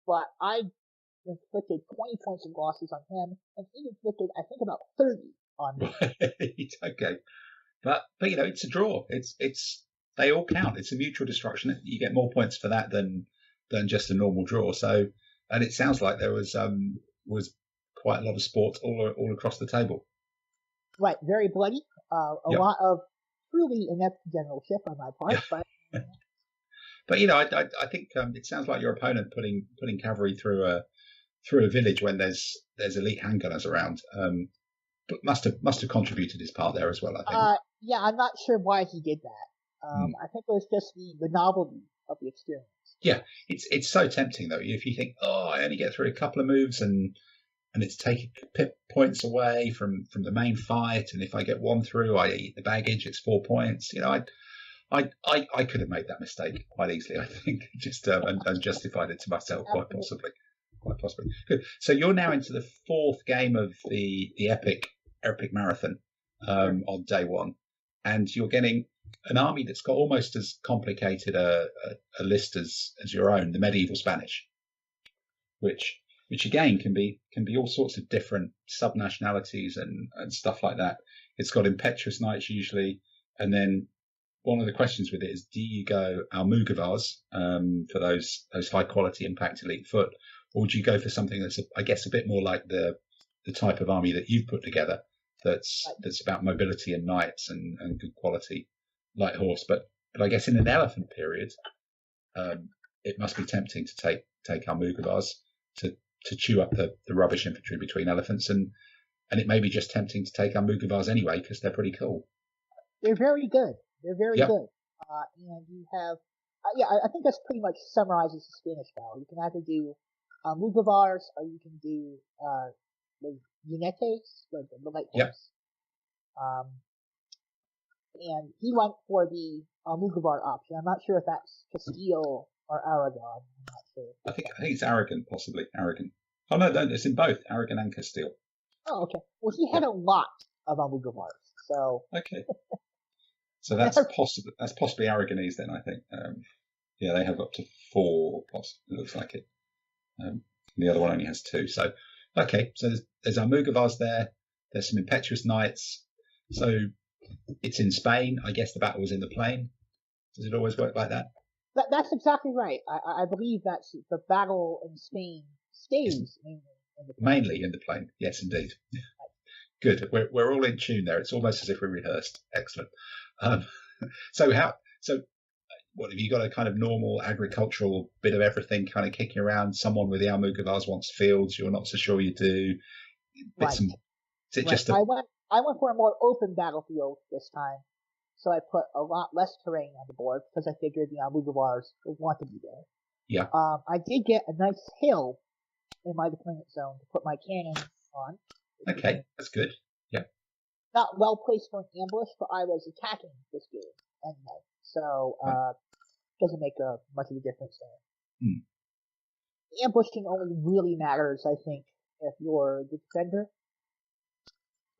but I inflicted 20 points of losses on him, and he inflicted, I think, about 30 on me. Okay. But it's a draw. It's they all count. It's a mutual destruction. You get more points for that than just a normal draw. So, and it sounds like there was quite a lot of sport all across the table. Right, very bloody. A lot of truly inept generalship on my part, but. But I think it sounds like your opponent putting cavalry through a village when there's elite handgunners around. But must have contributed his part there as well, I think. Yeah, I'm not sure why he did that. I think it was just the novelty of the experience. Yeah, it's so tempting though. If you think, I only get through a couple of moves and it's taking points away from the main fight, and if I get one through, I eat the baggage. It's 4 points. I could have made that mistake quite easily, I think, just and justified it to myself quite possibly. Quite possibly. Good. So you're now into the fourth game of the epic marathon on day one, and you're getting an army that's got almost as complicated a list as your own, the medieval Spanish, which again can be all sorts of different sub-nationalities and stuff like that. It's got impetuous knights usually, and then one of the questions with it is, do you go Almugavars for those high quality impact elite foot, or do you go for something that's I guess a bit more like the type of army that you've put together, that's about mobility and knights and good quality light horse, but I guess in an elephant period, it must be tempting to take Almugavars to chew up the rubbish infantry between elephants, and it may be just tempting to take Almugavars anyway because they're pretty cool. They're very good. They're very good. And you have, I think that's pretty much summarizes the Spanish style. You can either do Almugavars or you can do the Jinetes, the light horse. And he went for the Almugavar option. I'm not sure if that's Castile or Aragon. I'm not sure. I think it's Aragon, possibly Aragon. Oh no, it's in both Aragon and Castile. Oh, okay. Well, he had a lot of Almugavars, so okay. So that's possibly Aragonese then, I think. They have up to 4. It looks like it. The other one only has 2. So okay, so there's Almugavars there. There's some impetuous knights. So it's in Spain. I guess the battle was in the plain. Does it always work like that? That's exactly right. I believe that's the battle in Spain stays mainly in the plain. Yes, indeed. Good. We're all in tune there. It's almost as if we rehearsed. Excellent. So what have you got? A kind of normal agricultural bit of everything kind of kicking around? Someone with the Almugavars wants fields. You're not so sure you do. Right. Is it just I went for a more open battlefield this time, so I put a lot less terrain on the board because I figured the Almugavars would want to be there. Yeah. I did get a nice hill in my deployment zone to put my cannon on. Okay, that's good. Yeah. Not well placed for an ambush, but I was attacking this game anyway, so doesn't make much of a difference there. Ambushing only really matters, I think, if you're the defender.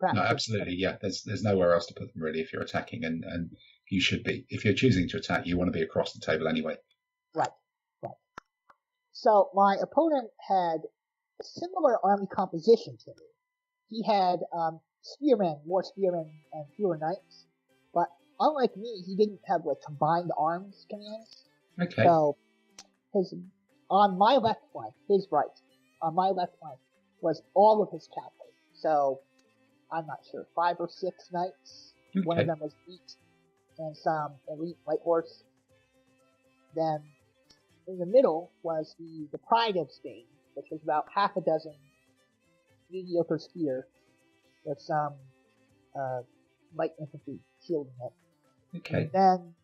No, absolutely, yeah. There's nowhere else to put them really if you're attacking, and you should be. If you're choosing to attack, you want to be across the table anyway. Right. So my opponent had a similar army composition to me. He had more spearmen and fewer knights, but unlike me, he didn't have combined arms commands. Okay. So on my left flank was all of his cavalry. So I'm not sure, 5 or 6 knights. Okay. One of them was elite, and some elite light horse. Then in the middle was the pride of Spain, which was about half a dozen mediocre spear with some light infantry shielding it. Okay. And then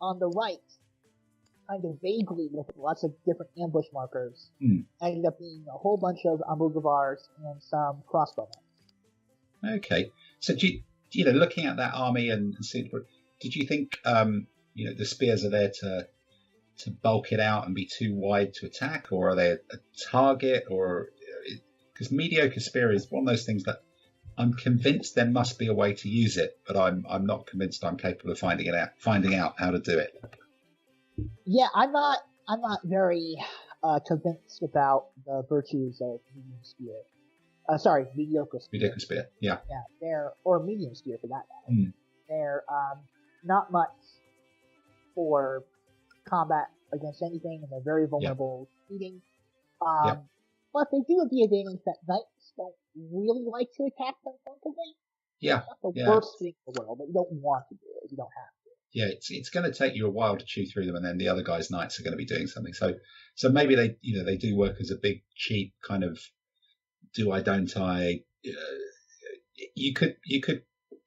on the right, kind of vaguely with lots of different ambush markers, ended up being a whole bunch of Almugavars and some crossbowmen. Okay. So looking at that army and seeing, did you think the spears are there to bulk it out and be too wide to attack, or are they a target? Or because mediocre spear is one of those things that I'm convinced there must be a way to use it, but I'm not convinced I'm capable of finding out how to do it. Yeah, I'm not very convinced about the virtues of medium spear. Mediocre spear. Mediocre spear, yeah. Yeah, or medium spear for that matter. They're not much for combat against anything, and they're very vulnerable to shooting. But they do have the advantage that knights don't really like to attack them frontally. Yeah. Not the worst thing in the world, but you don't want to do it if you don't have to. Yeah, it's going to take you a while to chew through them, and then the other guy's knights are going to be doing something. So maybe they do work as a big cheap kind of do I don't I. You could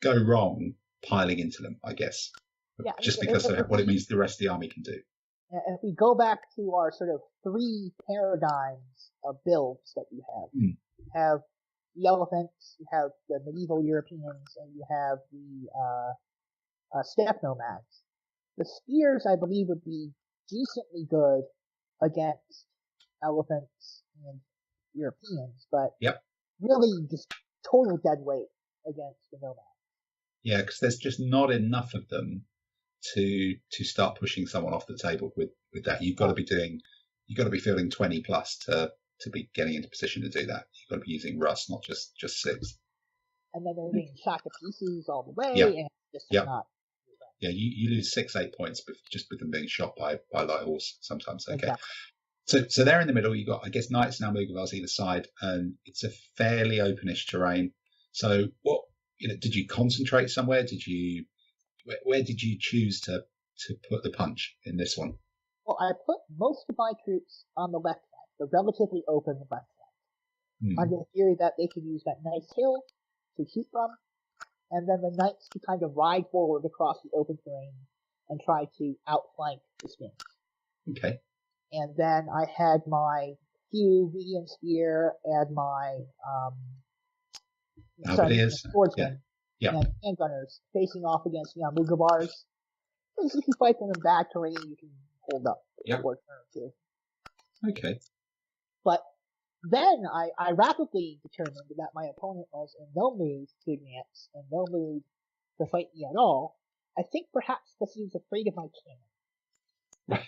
go wrong piling into them, I guess, just because of what it means the rest of the army can do. If we go back to our sort of 3 paradigms of builds that you have the elephants, you have the medieval Europeans, and you have the steppe nomads. The spears, I believe, would be decently good against elephants and Europeans, but really just total dead weight against the nomads. Yeah, because there's just not enough of them to start pushing someone off the table with that. You've got to be feeling 20 plus to be getting into position to do that. You've got to be using Rust, not just 6. And then they're being shot to pieces all the way, and just not. Yeah, you lose 6-8 points just with them being shot by light horse sometimes. Okay. Exactly. So they're in the middle. You've got, I guess, knights and Almugavars either side, and it's a fairly openish terrain. So what, did you concentrate somewhere? Where did you choose to put the punch in this one? Well, I put most of my troops on the left side, the relatively open left side, under the theory that they could use that nice hill to shoot from, and then the knights to kind of ride forward across the open terrain and try to outflank the Spanish. Okay. And then I had my few medium spear and my swordsmen and handgunners facing off against the Almugavars. If you fight them in bad terrain, you can hold up for a turn or two. Okay. But then I rapidly determined that my opponent was in no mood to advance and no mood to fight me at all. I think perhaps because he was afraid of my cannon.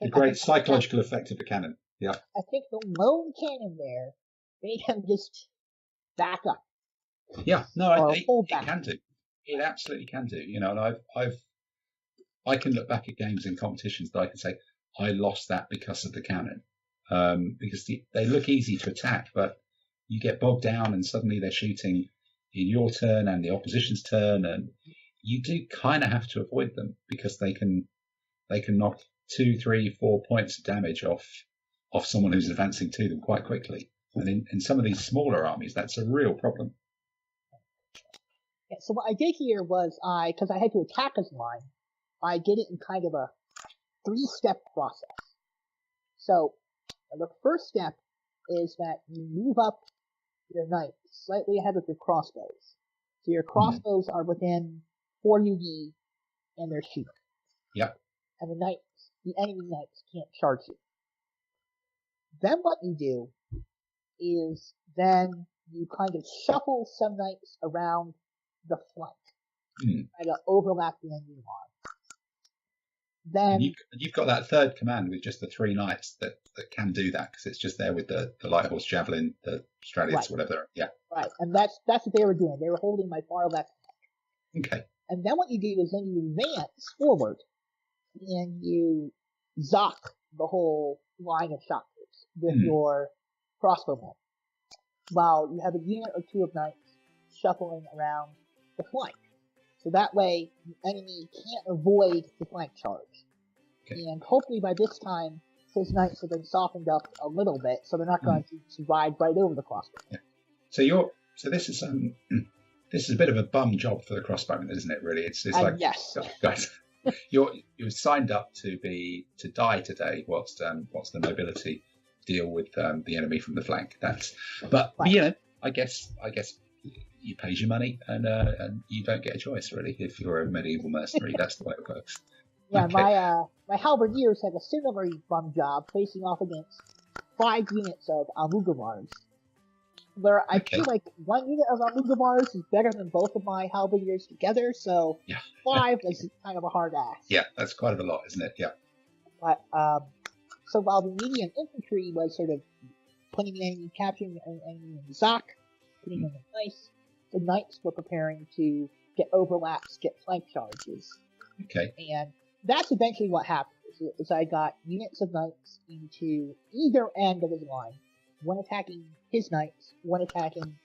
The great psychological effect of the cannon. Yeah. I think the lone cannon there made him just back up. Yeah, no, it can do. It absolutely can do. And I can look back at games in competitions that I can say I lost that because of the cannon, because they look easy to attack, but you get bogged down and suddenly they're shooting in your turn and the opposition's turn, and you do kind of have to avoid them because they can knock 2, 3, 4 points of damage off someone who's advancing to them quite quickly. And in some of these smaller armies, that's a real problem. Yeah, so what I did here was because I had to attack his line, I did it in kind of a 3-step process. So the first step is that you move up your knights slightly ahead of your crossbows. So your crossbows are within 4 UD and they're shooting. Yep. And the enemy knights can't charge you. Then what you do is then you kind of shuffle some knights around the flank. Try to overlap the enemy line. Then you've got that third command with just the 3 knights that can do that because it's just there with the light horse javelin, the Stradius, whatever. Yeah. Right, and that's what they were doing. They were holding my far left flank. Okay. And then what you do is then you advance forward and you zock the whole line of shot troops with your crossbowmen, while you have a unit or 2 of knights shuffling around the flank. So that way, the enemy can't avoid the flank charge. Okay. And hopefully by this time, his knights have been softened up a little bit, so they're not going to ride right over the crossbow. Yeah. So this is a bit of a bum job for the crossbowman, isn't it? Really, it's like yes, guys, you're signed up to die today. What's the nobility deal with the enemy from the flank? I guess you pay your money and you don't get a choice really if you're a medieval mercenary. That's the way it works. Yeah, okay. My halberdiers had a similar bum job facing off against 5 units of Almugavars, where I feel like 1 unit of Almugavars is better than both of my halberdiers together, so 5 is kind of a hard ask. Yeah, that's quite a lot, isn't it? Yeah. But so while the medium infantry was sort of putting the enemy, capturing the enemy in the zock, putting them in place, the knights were preparing to get overlaps, get flank charges. Okay. And that's eventually what happened. Is I got units of knights into either end of his line, one attacking his knights, one attacking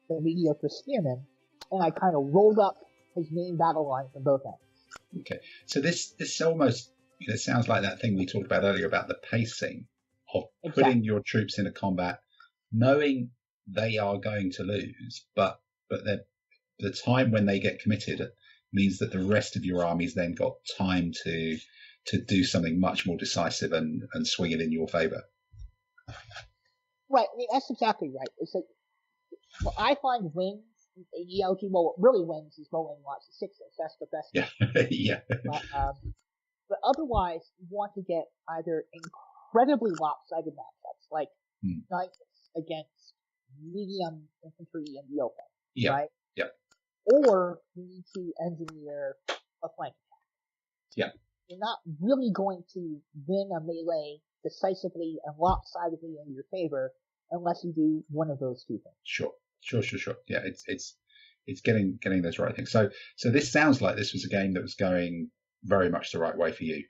the mediocre spearmen, and I kind of rolled up his main battle line from both ends. Okay. So this almost sounds like that thing we talked about earlier about the pacing of putting your troops into combat, knowing they are going to lose, but the time when they get committed means that the rest of your army's then got time to do something much more decisive and swing it in your favor. Right. I mean, that's exactly right. It's like, what I find wins in ELT, well, what really wins is rolling lots of 6s. That's the best. Yeah. Yeah. But, But otherwise, you want to get either incredibly lopsided matchups, like knights against medium infantry in the open, right? Yeah. Or you need to engineer a flank attack. Yeah. You're not really going to win a melee decisively and lopsidedly in your favor unless you do one of those two things. Sure. Yeah, it's getting those right things. So this sounds like this was a game that was going very much the right way for you.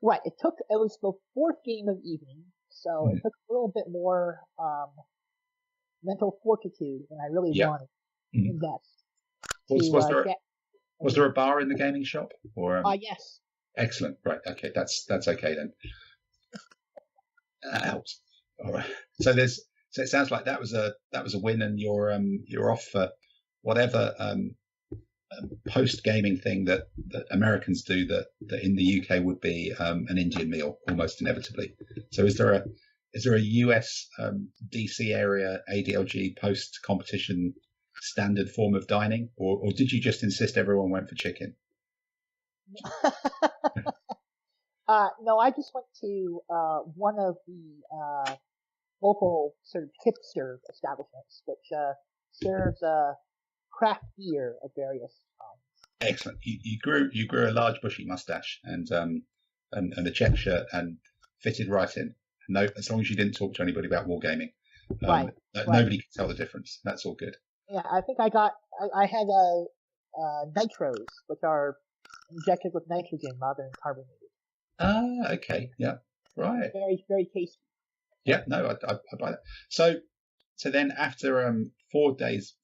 Right. It was the fourth game of evening, so it took a little bit more mental fortitude than I really wanted to invest. Was there a bar in the gaming shop? Or yes. Excellent. Right. Okay. That's okay then. That helps. All right. So it sounds like that was a win, and you're off for whatever post gaming thing that Americans do that in the UK would be an Indian meal almost inevitably. So is there a US DC area ADLG post competition standard form of dining, or did you just insist everyone went for chicken? No, I just went to one of the local sort of hipster establishments, which serves craft beer of various kinds. Excellent. You grew a large bushy mustache and a check shirt and fitted right in. No, as long as you didn't talk to anybody about wargaming, right. Nobody can tell the difference. That's all good. Yeah, I think I had nitros, which are injected with nitrogen rather than carbonated. Okay, yeah, right. Very, very tasty. Yeah, no, I buy that. So then after 4 games,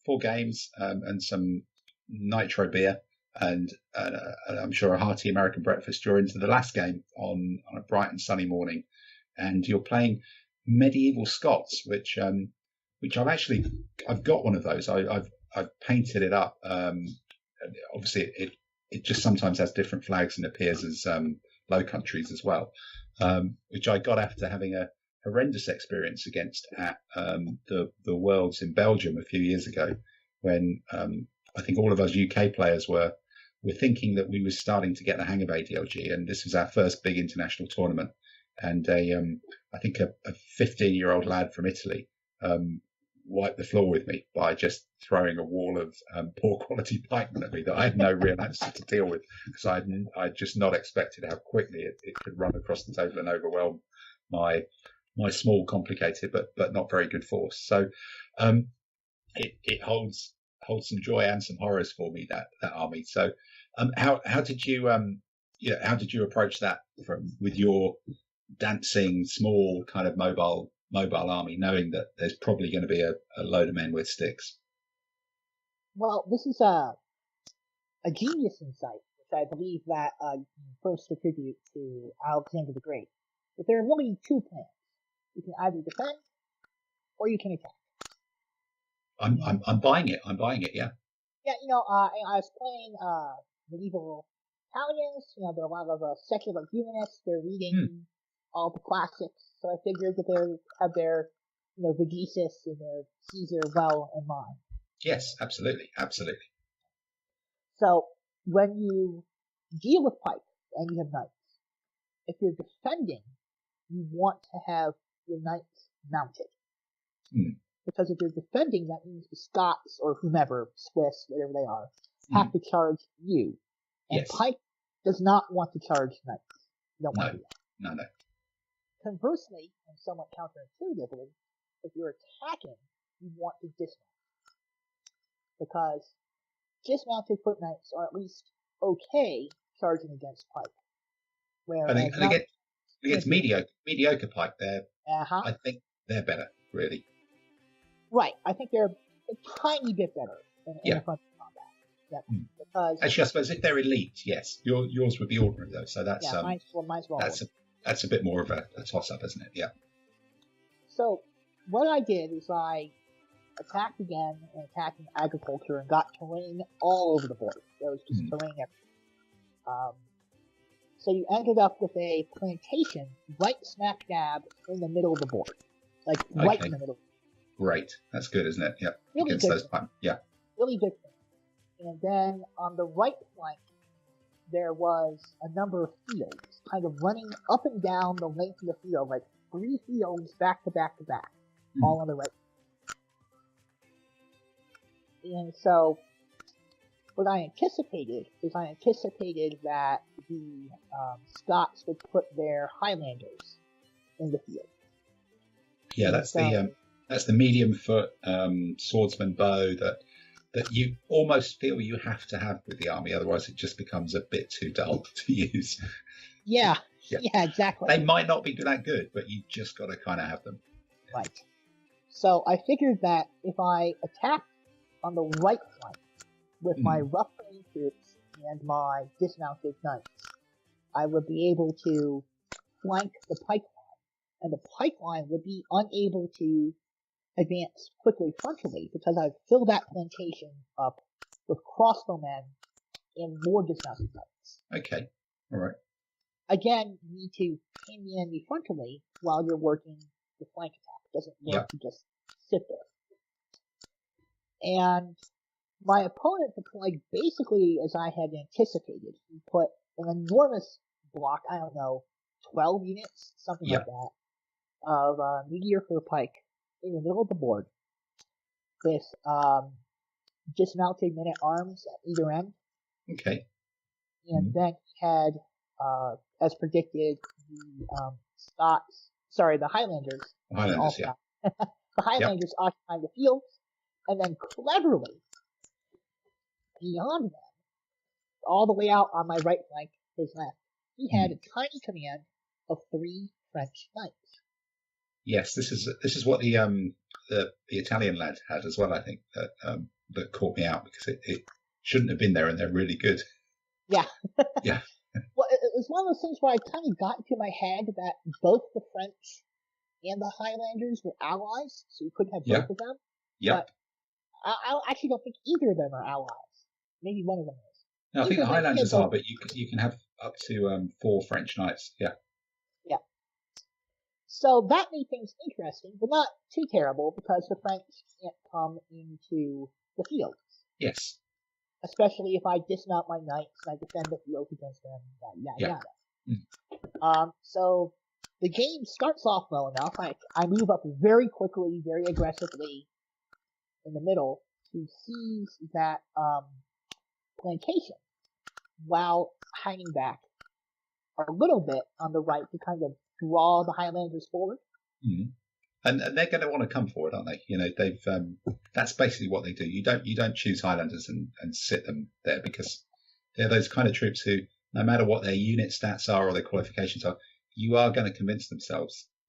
and some nitro beer and I'm sure a hearty American breakfast, you're into the last game on a bright and sunny morning, and you're playing Medieval Scots, which I've got one of those. I've painted it up. Obviously, it just sometimes has different flags and appears as Low Countries as well, which I got after having a horrendous experience against at the Worlds in Belgium a few years ago, when I think all of us UK players were thinking that we were starting to get the hang of ADLG, and this was our first big international tournament. And I think a 15-year-old lad from Italy wiped the floor with me by just throwing a wall of poor quality pikemen at me that I had no real answer to deal with, because I'd just not expected how quickly it could run across the table and overwhelm my small, complicated but not very good force. So it holds some joy and some horrors for me, that army. So how did you approach that with your dancing small kind of mobile army, knowing that there's probably going to be a load of men with sticks? Well, this is a genius insight, which I believe that you can first attribute to Alexander the Great. But there are really two plans. You can either defend or you can attack. I'm buying it. Yeah. Yeah, I was playing medieval Italians. There are a lot of secular humanists. They're reading all the classics, so I figured that they have their Vigesis and their Caesar well in mind. Yes, absolutely. So when you deal with pike and you have knights, if you're defending, you want to have your knights mounted. Because if you're defending, that means the Scots or whomever, Swiss, whatever they are, have to charge you. And pike does not want to charge knights. You don't want to do that. No. Conversely, and somewhat counterintuitively, if you're attacking, you want to dismount. Because dismounted foot knights are at least okay charging against pike. And against mediocre pike, I think they're better, really. Right. I think they're a tiny bit better in the front combat. Yeah. Because actually, I suppose if they're elite, yes, yours would be ordinary though. So that's mine's well. That's a bit more of a toss up, isn't it? Yeah. So what I did is I attacked again and attacked in agriculture and got terrain all over the board. There was just terrain everywhere. So you ended up with a plantation right smack dab in the middle of the board, like right in the middle. Great, that's good, isn't it? Yeah. Really good. Yeah. Really good thing. And then on the right flank, there was a number of fields kind of running up and down the length of the field, like 3 fields back to back to back, all on the right. And so what I anticipated that the Scots would put their Highlanders in the field. Yeah, that's the medium foot swordsman bow that you almost feel you have to have with the army, otherwise it just becomes a bit too dull to use. Yeah, exactly. They might not be that good, but you just got to kind of have them. Right. So I figured that if I attacked on the right flank with my rough terrain troops and my dismounted knights, I would be able to flank the pike line, and the pike line would be unable to advance quickly frontally because I've filled that plantation up with crossbowmen and more dismounted knights. Okay, all right. Again, you need to pin the enemy frontally while you're working the flank attack. It doesn't work to just sit there. And my opponent deployed basically as I had anticipated. He put an enormous block, 12 units, something like that, of meteor for pike in the middle of the board with dismounted men-at-arms at either end. Okay. And then he had, as predicted, the Highlanders. The Highlanders occupying the fields, and then cleverly, beyond them, all the way out on my right flank, his left, he had a tiny command of 3 French knights. Yes, this is what the Italian lad had as well. I think that caught me out because it shouldn't have been there, and they're really good. Yeah. Yeah. Well, it was one of those things where I kind of got into my head that both the French and the Highlanders were allies, so you couldn't have both of them. Yeah. But I actually don't think either of them are allies. Maybe one of them is. No, I think the Highlanders are, but you can have up to 4 French knights. Yeah. Yeah. So that made things interesting, but not too terrible because the French can't come into the fields. Yes. Especially if I dismount my knights and I defend the field against them, yada yada. So the game starts off well enough. I move up very quickly, very aggressively in the middle to seize that plantation while hanging back a little bit on the right to kind of draw the Highlanders forward. Mm-hmm. And they're going to want to come forward, aren't they? You know, they've that's basically what they do. You don't choose Highlanders and sit them there because they're those kind of troops who, no matter what their unit stats are or their qualifications are, you are going to convince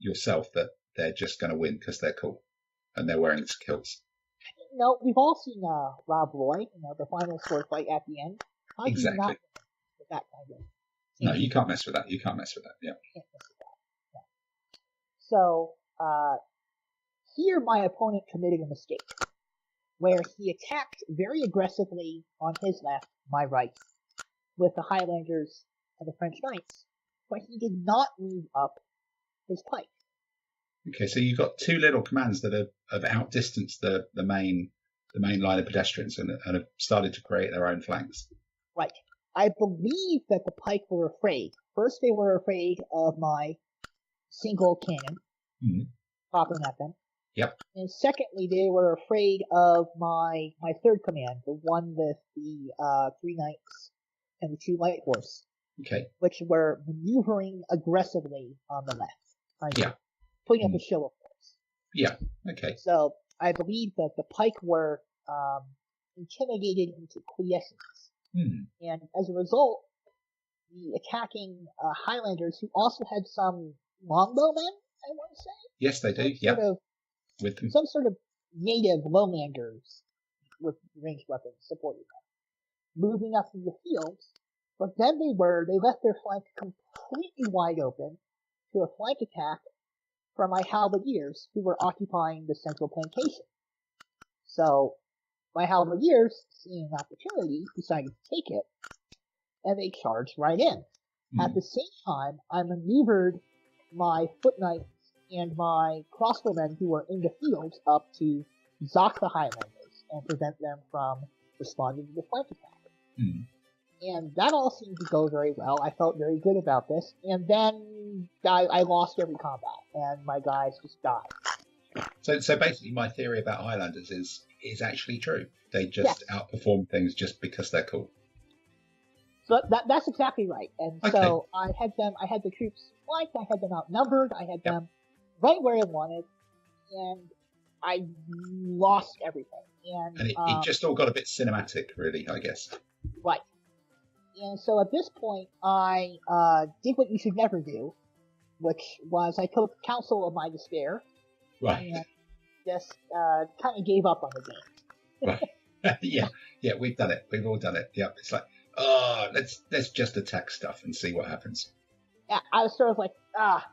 yourself that they're just going to win because they're cool and they're wearing kilts. No, we've all seen Rob Roy, the final sword fight at the end. How do you not win with that kind of thing? No, you can't mess with that. Yeah. Can't mess with that. Yeah. So, here my opponent committed a mistake, where he attacked very aggressively on his left, my right, with the Highlanders and the French Knights, but he did not move up his pike. Okay, so you've got 2 little commands that have outdistanced the main line of pedestrians and have started to create their own flanks. Right. I believe that the pike were afraid. First, they were afraid of my single cannon, popping at them. Yep. And secondly, they were afraid of my third command, the one with the 3 knights and the 2 light horse. Okay. Which were maneuvering aggressively on the left. Putting up a show of force. Yeah. Okay. So I believe that the pike were intimidated into quiescence. And as a result, the attacking Highlanders, who also had some longbowmen, I want to say. Yes, they do. Yeah. With them. Some sort of native lowlanders with ranged weapons supporting them, moving up through the fields. But then they left their flank completely wide open to a flank attack from my halberdiers who were occupying the central plantation. So my halberdiers, seeing an opportunity, decided to take it, and they charged right in. At the same time, I maneuvered my foot knights and my crossbowmen who were in the fields up to zock the Highlanders and prevent them from responding to the flank attack. And that all seemed to go very well. I felt very good about this. And then I lost every combat, and my guys just died. So basically, my theory about Highlanders is actually true. They just outperform things just because they're cool. So that's exactly right. And so I had the troops flanked, I had them outnumbered, I had them right where I wanted, and I lost everything. And it just all got a bit cinematic, really, I guess. Right. And so at this point, I did what you should never do, which was I took counsel of my despair. Right. And just kind of gave up on the game. Right. Yeah, we've done it. We've all done it. Yeah, it's like, let's just attack stuff and see what happens. Yeah, I was sort of like,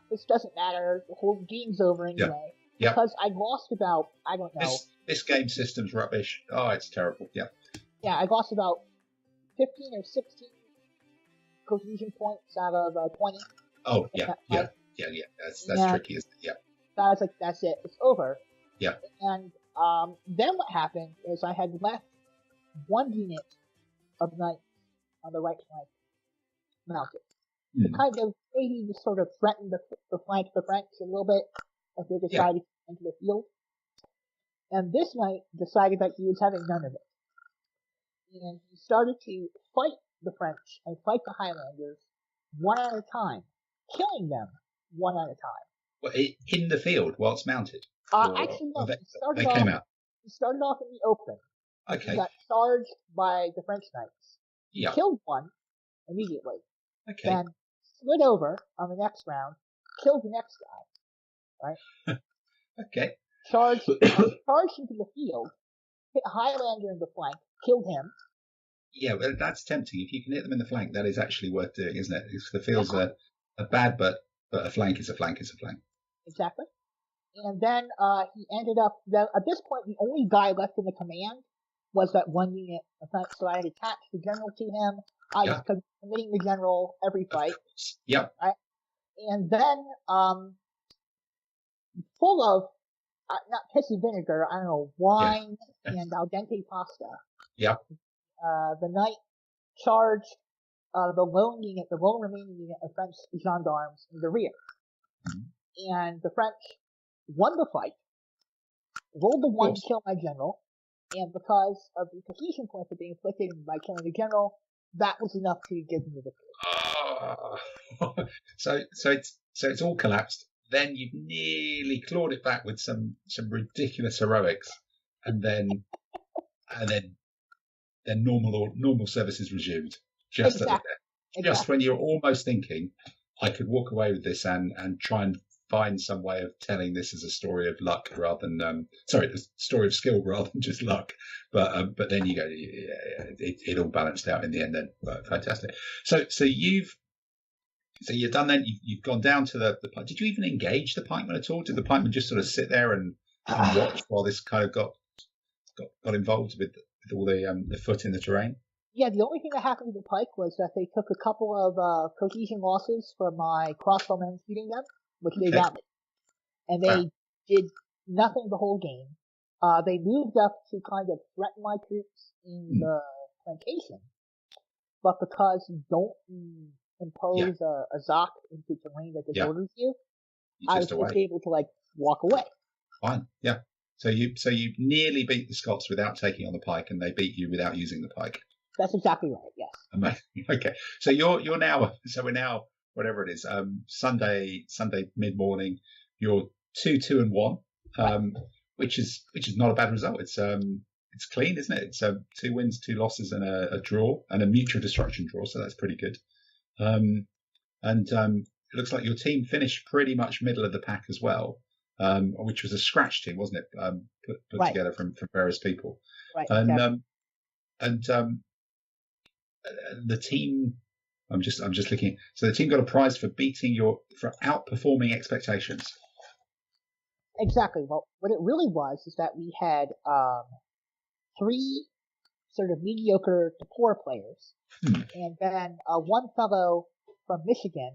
this doesn't matter. The whole game's over anyway. Yeah. Because I lost about, I don't know. This game system's rubbish. Oh, it's terrible. Yeah. Yeah, I lost about 15 or 16 cohesion points out of 20. Oh, yeah. That's tricky, isn't it? Yeah. So I was like, that's it. It's over. Yeah. And then what happened is I had left one unit of knights on the right flank mounted. To kind of maybe just sort of threaten the flank of the French a little bit as they decided to enter the field. And this knight decided that he was having none of it. And he started to fight the French and fight the Highlanders one at a time, killing them one at a time. Well, in the field whilst mounted? Actually, no. He started off in the open. Okay. He got charged by the French knights. Yeah. Killed one immediately. Okay. Then slid over on the next round, killed the next guy. Right? Okay. Charged into the field, hit a Highlander in the flank, killed him. Yeah, well, that's tempting. If you can hit them in the flank, that is actually worth doing, isn't it? If the field's a bad, but a flank is a flank is a flank. Exactly. And then he ended up, at this point, the only guy left in the command was that one unit. So I had attached the general to him. I was committing the general every fight. Yep. Right? And then, full of, not pissy vinegar, I don't know, wine and al dente pasta. Yep. The knight charged the lone remaining unit of French gendarmes in the rear. Mm-hmm. And the French won the fight, rolled the one to kill my general, and because of the cohesion points that they inflicted by killing the general, that was enough to give me the victory. So it's all collapsed. Then you've nearly clawed it back with some ridiculous heroics, and then normal service is resumed. Just when you're almost thinking, I could walk away with this and try and find some way of telling this as a story of luck rather than a story of skill rather than just luck. But then you go, it all balanced out in the end. Then fantastic. So you've done then. You've gone down to the pike. Did you even engage the pikemen at all? Did the pikemen just sort of sit there and watch while this kind of got involved with all the foot in the terrain? Yeah, the only thing that happened to the pike was that they took a couple of cohesion losses from my crossbowmen shooting them, which they damaged. And they did nothing the whole game. They moved up to kind of threaten my troops in the plantation. But because you don't impose a zoc into terrain that disorders you, I was just able to walk away. Fine, yeah. So you nearly beat the Scots without taking on the pike, and they beat you without using the pike. That's exactly right. Yes. Amazing. Okay. So you're now. So we're now whatever it is. Sunday mid morning. You're 2-2-1, which is not a bad result. It's clean, isn't it? It's 2 wins, 2 losses, and a draw, and a mutual destruction draw. So that's pretty good. And it looks like your team finished pretty much middle of the pack as well. Which was a scratch team, wasn't it? Put together from various people. Right. And the team, I'm just looking. So the team got a prize for outperforming expectations. Exactly. Well, what it really was is that we had 3 sort of mediocre to poor players, and then one fellow from Michigan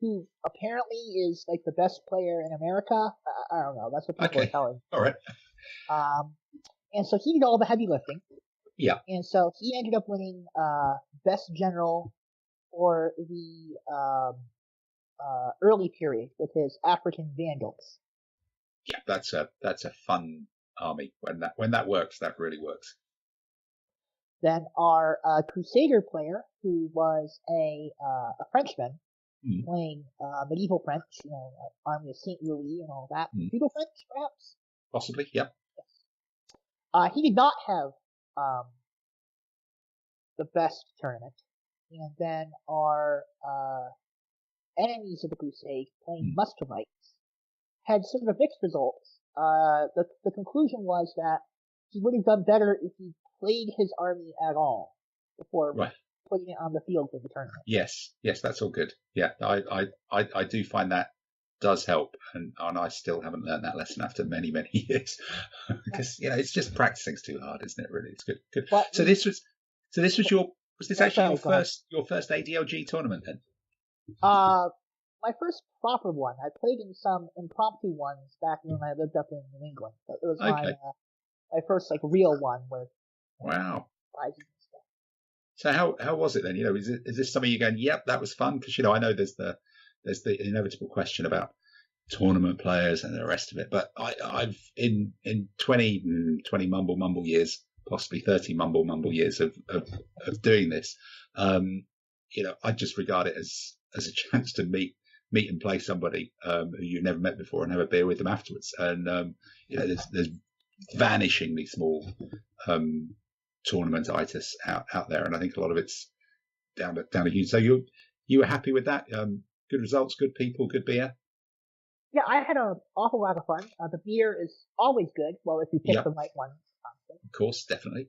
who apparently is the best player in America. I don't know. That's what people are telling. All right. And so he did all the heavy lifting. Yeah. And so he ended up winning best general for the early period with his African Vandals. Yeah, that's a fun army. When that works, that really works. Then our Crusader player, who was a Frenchman, playing medieval French, army of Saint Louis and all that. Feudal French, perhaps? Possibly, yep. Yes. He did not have the best tournament. And then our enemies of the Crusade, playing Muscovites, had sort of mixed results. The conclusion was that he would have done better if he played his army at all before putting it on the field for the tournament. Yes, that's all good. Yeah, I do find that does help, and I still haven't learned that lesson after many years, because it's just practicing's too hard, isn't it? Really, it's good. But so this was actually your first ADLG tournament then? My first proper one. I played in some impromptu ones back when I lived up in New England, but it was my first real one with prizes and stuff. So how was it then? Is this something you're going, yep, that was fun? Because I know there's the inevitable question about tournament players and the rest of it, but I've in 20 mumble years, possibly 30 mumble years of doing this, I just regard it as a chance to meet and play somebody who you've never met before and have a beer with them afterwards. And there's vanishingly small tournamentitis out there, and I think a lot of it's down to you. So you were happy with that? Good results, good people, good beer. Yeah, I had an awful lot of fun. The beer is always good. Well, if you pick the right one. Of course, definitely.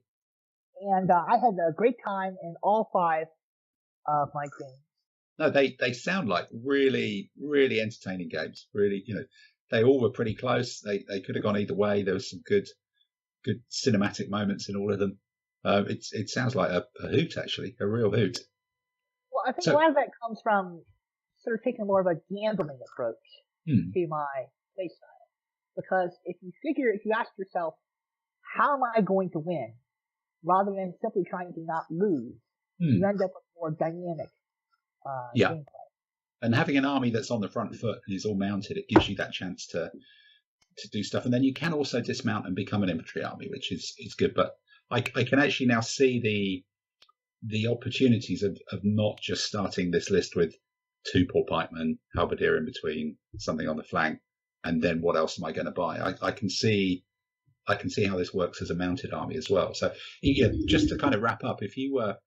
And I had a great time in all 5 of my games. No, they sound like really, really entertaining games. Really, they all were pretty close. They could have gone either way. There was some good cinematic moments in all of them. It sounds like a hoot, actually, a real hoot. Well, I think a lot of that comes from sort of taking more of a gambling approach to my play style. Because if you ask yourself, how am I going to win, rather than simply trying to not lose, you end up with more dynamic gameplay. And having an army that's on the front foot and is all mounted, it gives you that chance to do stuff. And then you can also dismount and become an infantry army, which is good. But I can actually now see the opportunities of not just starting this list with 2 poor pikemen, halberdier in between, something on the flank, and then what else am I going to buy? I can see how this works as a mounted army as well. So just to kind of wrap up, if you were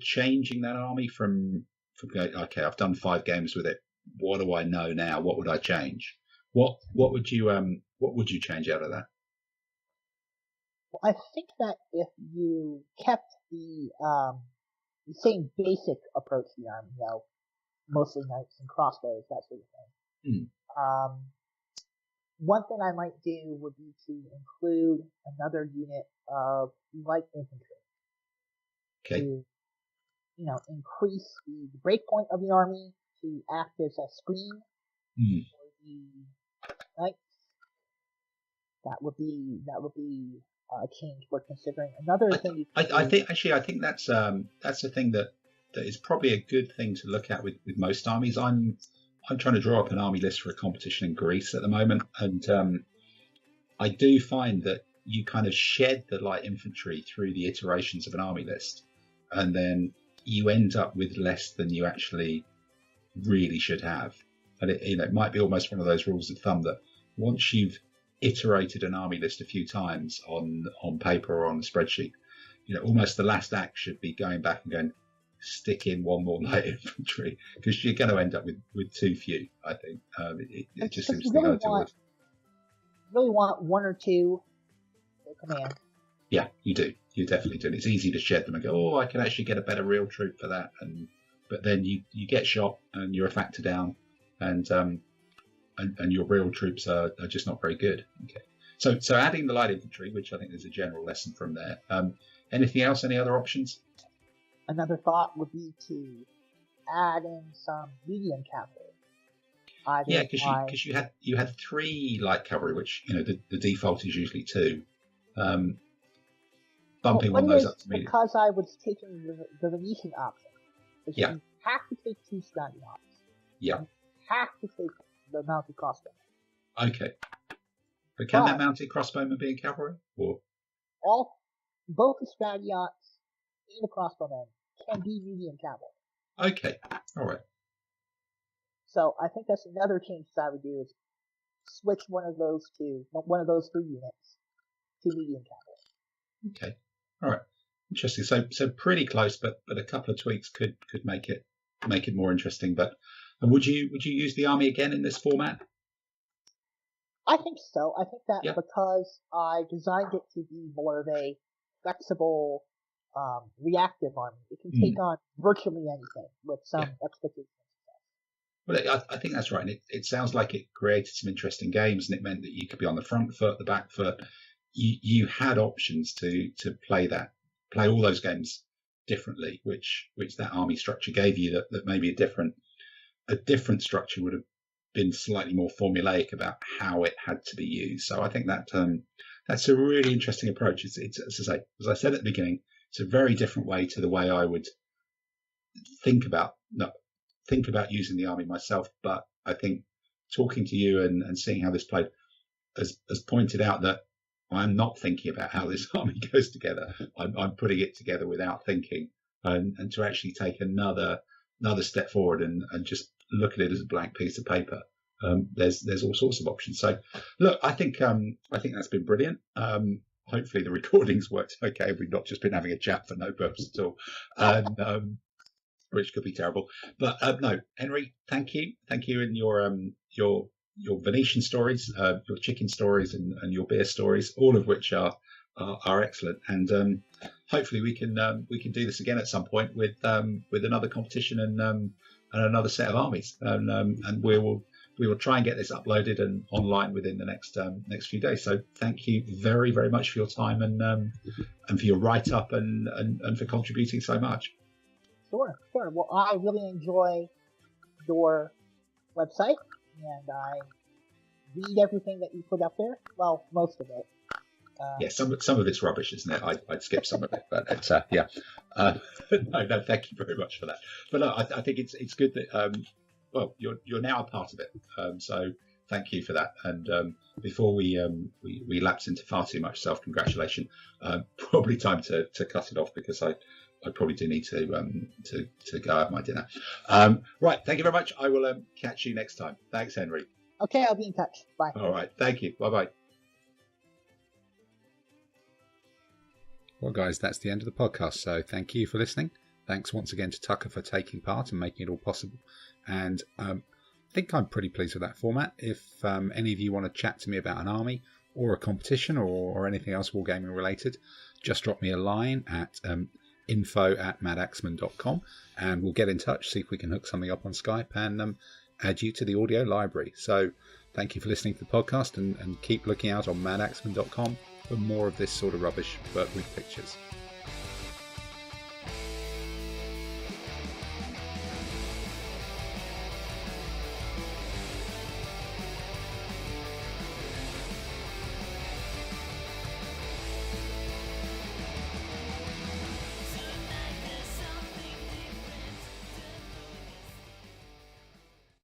changing that army from okay, I've done 5 games with it, what do I know now? What would I change? What would you change out of that? Well, I think that if you kept the same basic approach to the army, mostly knights and crossbows, that sort of thing. One thing I might do would be to include another unit of light infantry. Okay. To, increase the breakpoint of the army, to act as a screen for the knights. That would be a change worth considering. Another thing. I think that's a thing that is probably a good thing to look at with most armies. I'm trying to draw up an army list for a competition in Greece at the moment, and I do find that you kind of shed the light infantry through the iterations of an army list, and then you end up with less than you actually really should have. And it might be almost one of those rules of thumb that once you've iterated an army list a few times on paper or on a spreadsheet, almost the last act should be going back and going, stick in one more light infantry, because you're going to end up with too few. I think it just seems to go towards. Really want 1 or 2 for command. Yeah, you do. You definitely do. And it's easy to shed them and go, oh, I can actually get a better real troop for that. But then you get shot and you're a factor down, and your real troops are just not very good. Okay. So adding the light infantry, which I think is a general lesson from there. Anything else? Any other options? Another thought would be to add in some medium cavalry. Yeah, because you had 3 light cavalry, which the default is usually 2. bumping one of those up to medium. Because I was taking the Venetian option. Yeah. You have to take 2 Stallions. Yeah. You have to take the mounted crossbow. Okay. But can that mounted crossbowman be in cavalry? Or both the Stallions and the crossbowmen can be medium cavalry. Okay. All right. So I think that's another change that I would do is switch one of those 3 units to medium cavalry. Okay. All right. Interesting. So pretty close, but a couple of tweaks could make it more interesting. But would you use the army again in this format? I think so. I think that because I designed it to be more of a flexible, reactive army, it can take on virtually anything with some expectations. Well, I think that's right. And it sounds like it created some interesting games, and it meant that you could be on the front foot, the back foot. You had options to play all those games differently, which that army structure gave you. That maybe a different structure would have been slightly more formulaic about how it had to be used. So I think that's a really interesting approach. It's as I said at the beginning, it's a very different way to the way I would think about using the army myself. But I think talking to you and seeing how this played has pointed out that I'm not thinking about how this army goes together. I'm putting it together without thinking, and to actually take another step forward and just look at it as a blank piece of paper. There's all sorts of options. So look, I think that's been brilliant. Hopefully the recordings worked okay. We've not just been having a chat for no purpose at all, and which could be terrible. But no, Henry, thank you, and your Venetian stories, your chicken stories, and your beer stories, all of which are excellent. And hopefully we can do this again at some point with another competition and another set of armies. And we will try and get this uploaded and online within the next few days. So thank you very, very much for your time and for your write up and for contributing so much. Sure. Well, I really enjoy your website, and I read everything that you put up there. Well, most of it. Yeah, some of it's rubbish, isn't it? I'd skip some of it, but it's yeah. No, thank you very much for that. But no, I think it's good that well, you're now a part of it. So thank you for that. And before we lapse into far too much self-congratulation, probably time to cut it off because I probably do need to go have my dinner. Right, thank you very much. I will catch you next time. Thanks, Henry. Okay, I'll be in touch. Bye. All right, thank you. Bye-bye. Well, guys, that's the end of the podcast. So thank you for listening. Thanks once again to Tucker for taking part and making it all possible. And I think I'm pretty pleased with that format. If any of you want to chat to me about an army or a competition or anything else wargaming related, just drop me a line at info@Madaxeman.com and we'll get in touch, see if we can hook something up on Skype and add you to the audio library. So thank you for listening to the podcast and keep looking out on Madaxeman.com for more of this sort of rubbish but with pictures.